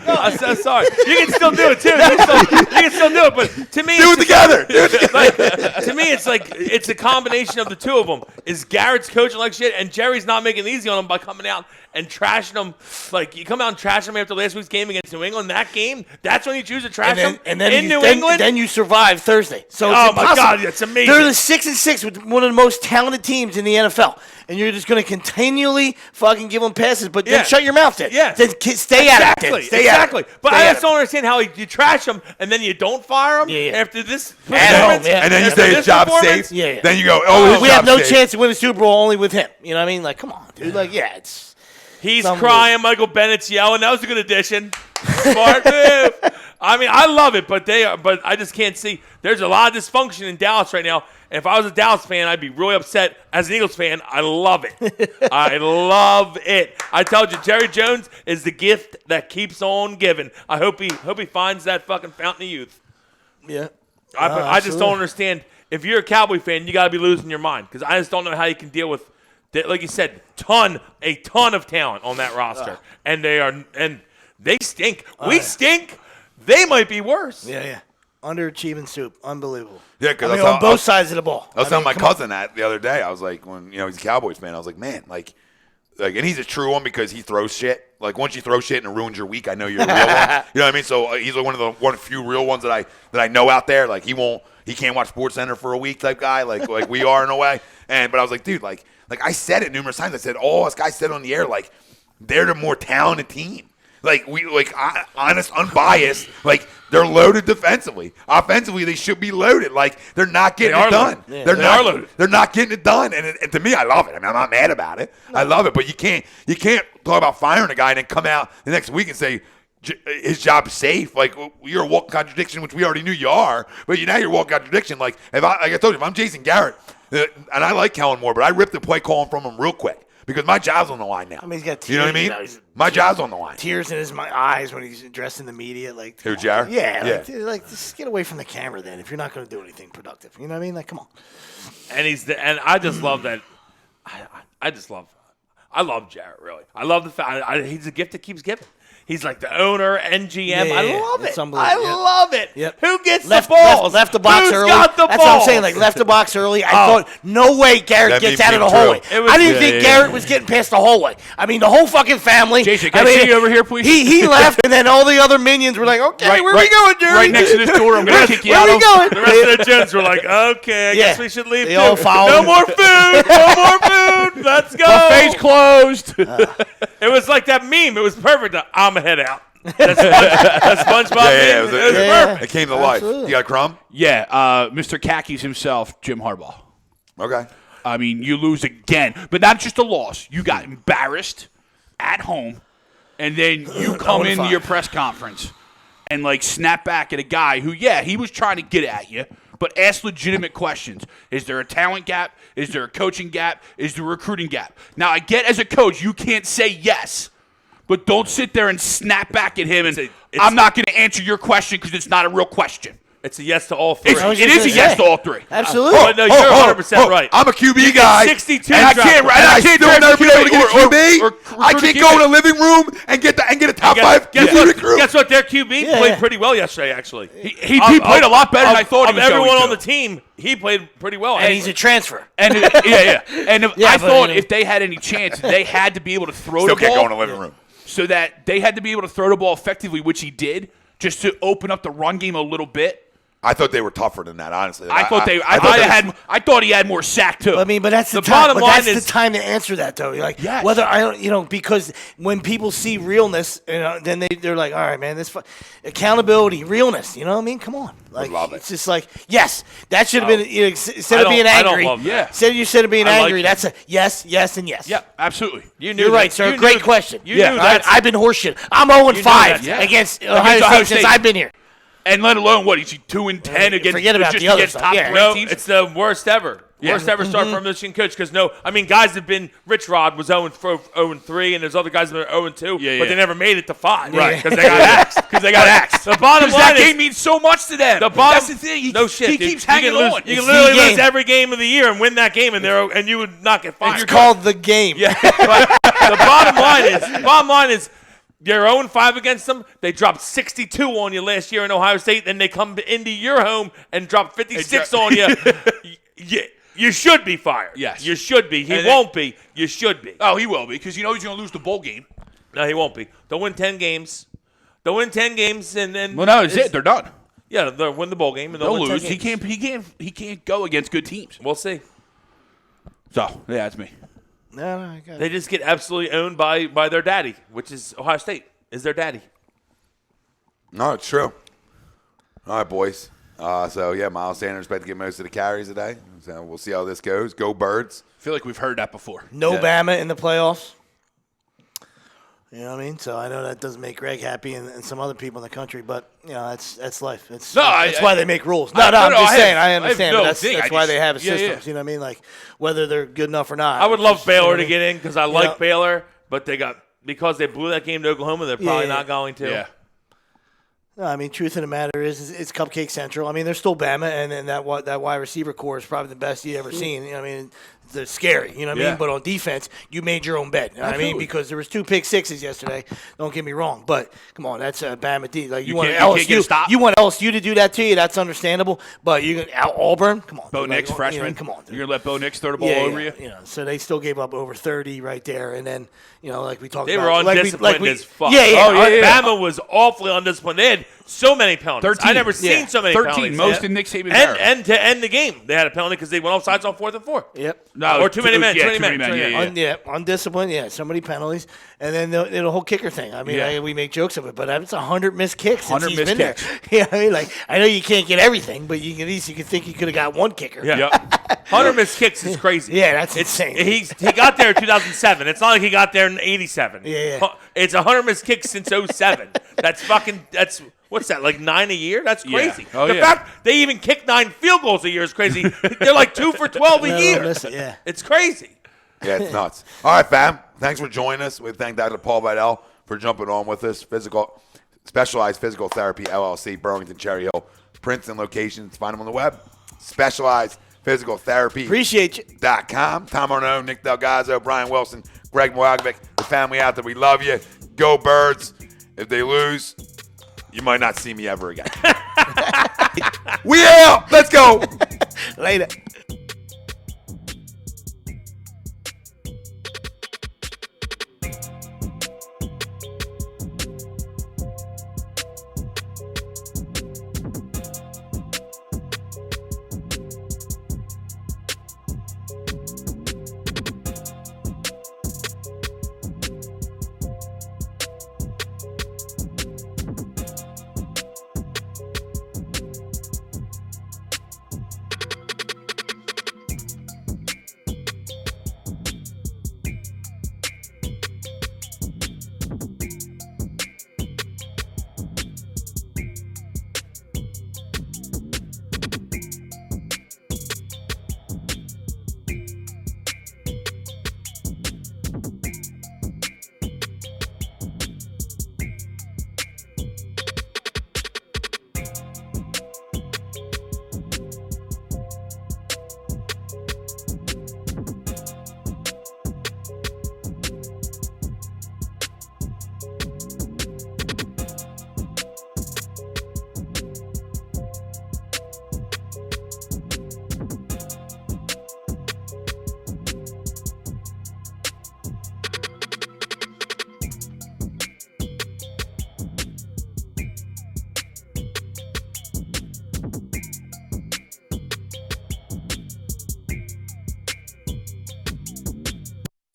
I'm so sorry. You can still do it too. You can still do it, but to me, Do it together. to me, it's a combination of the two of them. Is Garrett's coaching like shit, and Jerry's not making it easy on him by coming out and trashing them. Like, you come out and trash them after last week's game against New England. That game, that's when you choose to trash them in New England. Then you survive Thursday. So Oh, it's my impossible. God, that's amazing. They're the 6-6 with one of the most talented teams in the NFL, and you're just going to continually fucking give them passes, but then Yeah. shut your mouth. Then Yeah. Then stay at it. Then. Stay at it. But Stay I at just don't understand how you trash them and then you don't fire them Yeah. after this At home, performance. yeah. And then you After say his this job's performance. safe. Yeah. Then you go, oh, his We have job's no safe. chance to win the Super Bowl only with him. You know what I mean? Like, come on, dude. Like, yeah, it's. He's Some crying. Michael Bennett's yelling. That was a good addition. Smart move. I mean, I love it, but I just can't see. There's a lot of dysfunction in Dallas right now. And if I was a Dallas fan, I'd be really upset. As an Eagles fan, I love it. I love it. I told you, Jerry Jones is the gift that keeps on giving. I hope he finds that fucking fountain of youth. Yeah. I just don't understand. If you're a Cowboy fan, you got to be losing your mind because I just don't know how you can deal with, like you said, a ton of talent on that roster, and they stink. We stink. They might be worse. Yeah. Underachieving soup. Unbelievable. Yeah, because I mean, on both sides of the ball. I was telling my come on. cousin that the other day. I was like, when he's a Cowboys fan, I was like, man, like, and he's a true one because he throws shit. Like, once you throw shit and it ruins your week, I know you're a real one. You know what I mean? So he's like one of the few real ones that I know out there. Like, he can't watch SportsCenter for a week type guy, like we are in a way. But I was like, dude, like I said it numerous times. I said, all us guys said on the air, like, they're the more talented team. Like, honest, unbiased, like, they're loaded defensively. Offensively, they should be loaded. Like, they're not getting it done. Yeah, They're they not are loaded. They're not getting it done. And to me, I love it. I mean, I'm not mad about it. I love it. But you can't talk about firing a guy and then come out the next week and say his job's safe. Like, you're a walking contradiction, which we already knew you are. But now you're a walking contradiction. Like I told you, if I'm Jason Garrett, and I like Kellen Moore, but I ripped the play calling from him real quick. Because my job's on the line now. I mean, he's got tears. You know what I mean? He's My job's on the line. tears in his eyes when he's addressing the media. Like, Who, Jar? Yeah. Like, just get away from the camera then if you're not going to do anything productive. You know what I mean? Like, come on. And I just love that. I love Jarrett, really. I love the fact he's a gift that keeps giving. He's like the owner and GM. Yeah, I love it's it. unbelievable. I love it. Yep. Who gets Left the balls? Left the box Who's early. got the That's balls? what I'm saying. Like, left the box early. I thought, no way Garrett That gets may out of be the true. hallway. I didn't Yeah, think yeah, Garrett was getting past the hallway. I mean, the whole fucking family. Jason, can I see you over here, please? He left, and then all the other minions were like, okay, where are we going, Jerry? Right next to this door, I'm going to kick you Where out are we of. going? The rest of the gents were like, okay, I guess we should leave They too. all followed No him. more food. No more food. Let's go. Buffet's closed. It was like that meme. It was perfect. I'm a head out. That SpongeBob Yeah, meme. it It was perfect. It came to life. Absolutely. You got a crumb? Yeah, Mr. Khakis himself, Jim Harbaugh. Okay. I mean, you lose again. But not just a loss. You got embarrassed at home, and then you come into your press conference and, like, snap back at a guy who, he was trying to get at you, but ask legitimate questions. Is there a talent gap? Is there a coaching gap? Is there a recruiting gap? Now, I get as a coach, you can't say yes, but don't sit there and snap back at him and I'm not going to answer your question because it's not a real question. It's a yes to all three. I was It just is a gonna yes say. to all three. Absolutely. But no, you're 100% right. I'm a QB guy. 62 and I draft can't. pick. And I can't still draft never a been able to get a QB QB. or I recruit a can't go QB. in a living room and get a top five Guess QB what? recruit. Guess what? Their QB Yeah, played yeah. pretty well yesterday, actually. He played a lot better than I thought he was everyone going to. on the team, he played pretty well. And he's a transfer. And And I but, thought you know. if they had any chance, they had to be able to throw Still the can't ball. go in a living room. So that they had to be able to throw the ball effectively, which he did, just to open up the run game a little bit. I thought they were tougher than that, honestly. I thought he had more sack too. I mean, but that's the bottom time. line That's is the time to answer that, though. You're like, Yes. whether I don't, because when people see realness, then they're like, all right, man, accountability, realness. You know what I mean? Come on, like, love it. it's just like, yes, that should have been instead of being I don't angry. love that. Instead of being I like angry, it. that's a yes, yes, and yes. Yeah, absolutely. You're right, sir. Great question. You knew that. I've been horseshit. I'm 0-5 that. against Ohio State since I've been here. And let alone what? Is he 2-10 against? Forget about just the other against stuff. top Yeah. three No, teams? it's the worst ever. Yeah. Worst ever start for a Michigan coach because guys have been. Rich Rod was 0-3, and there's other guys that are 0-2, Yeah, but yeah. they never made it to 5, Right. Because they got axed. The bottom Because line that is game means so much to them. That's That's the thing. He dude. keeps hanging you can on. You It's can literally the lose game. every game of the year and win that game, and you would not get fired. It's called the game. Yeah. But the bottom line is. You're 0-5 against them. They dropped 62 on you last year in Ohio State. Then they come into your home and drop 56 on you. You should be fired. Yes. You should be. He And won't be. You should be. Oh, he will be because he's going to lose the bowl game. No, he won't be. They'll win 10 games. And then. Well, no, it's it. They're done. Yeah, they'll win the bowl game and They'll win 10 lose. games. He can't go against good teams. We'll see. So yeah, that's me. No, I got it. They just get absolutely owned by their daddy, which is Ohio State. Is their daddy. No, it's true. All right, boys. So, yeah, Miles Sanders about to get most of the carries today. So we'll see how this goes. Go Birds. I feel like we've heard that before. No Yeah. Bama in the playoffs. You know what I mean? So I know that doesn't make Greg happy and some other people in the country, but that's life. That's why they make rules. I'm just saying. I understand. But that's why they have systems. You know what I mean? Like whether they're good enough or not. I would love Baylor you know what to I get mean? in because I like Baylor, but because they blew that game to Oklahoma, they're probably not going to. Yeah. No, I mean, truth of the matter is it's Cupcake Central. I mean, they're still Bama, and that wide receiver core is probably the best you ever seen. You know what I mean? They're scary, you know what I mean? But on defense, you made your own bed. You know what I mean? Because there was 2 pick sixes yesterday. Don't get me wrong, but come on, that's Bama D. Like you want can't get a LSU, stop. you want LSU to do that to you. That's understandable. But you Auburn, come on, Bo like, Nix, you know, freshman. come on, dude. You're gonna let Bo Nix throw the ball over you? You know, so they still gave up over 30 right there, and then like we talked They about, were undisciplined as fuck. Yeah. Bama was awfully undisciplined. They had so many penalties. 13. I never seen so many 13, penalties. most in Nick Saban's era. And to end the game, they had a penalty because they went offsides on 4th and 4. Yep. No, Or too many men. Yeah, Too many men. Yeah. Undisciplined. Yeah, so many penalties, and then the whole kicker thing. I mean, we make jokes of it, but it's 100 missed kicks since 100 he's missed been kicks. there. Yeah, I mean, like I know you can't get everything, but you can at least think you could have got one kicker. Yeah. Yep. 100 missed kicks is crazy. Yeah, that's insane. He got there in 2007. It's not like he got there in 87. Yeah. It's 100 missed kicks since 07. That's what's that, like 9 a year? That's crazy. Oh, the yeah. fact they even kick 9 field goals a year is crazy. They're like 2 for 12 a No, year. listen, yeah. It's crazy. Yeah, it's nuts. All right, fam. Thanks for joining us. We thank Dr. Paul Vidal for jumping on with us. Specialized Physical Therapy, LLC, Burlington, Cherry Hill, Princeton locations. Find them on the web. Specialized Physical Therapy. Appreciate you. .com. Tom Arnone, Nick Delgazzo, Brian Wilson, Greg Milakovic, the family out there. We love you. Go Birds. If they lose, you might not see me ever again. We out. Let's go. Later.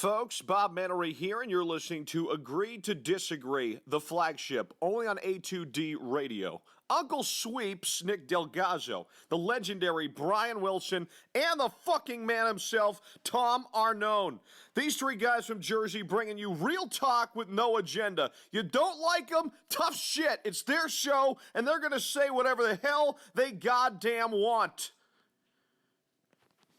folks, Bob Mannery here, and you're listening to Agree to Disagree, the flagship, only on A2D Radio. Uncle Sweeps, Nick Del Gozzo, the legendary Brian Wilson, and the fucking man himself, Tom Arnone. These three guys from Jersey bringing you real talk with no agenda. You don't like them? Tough shit. It's their show, and they're going to say whatever the hell they goddamn want.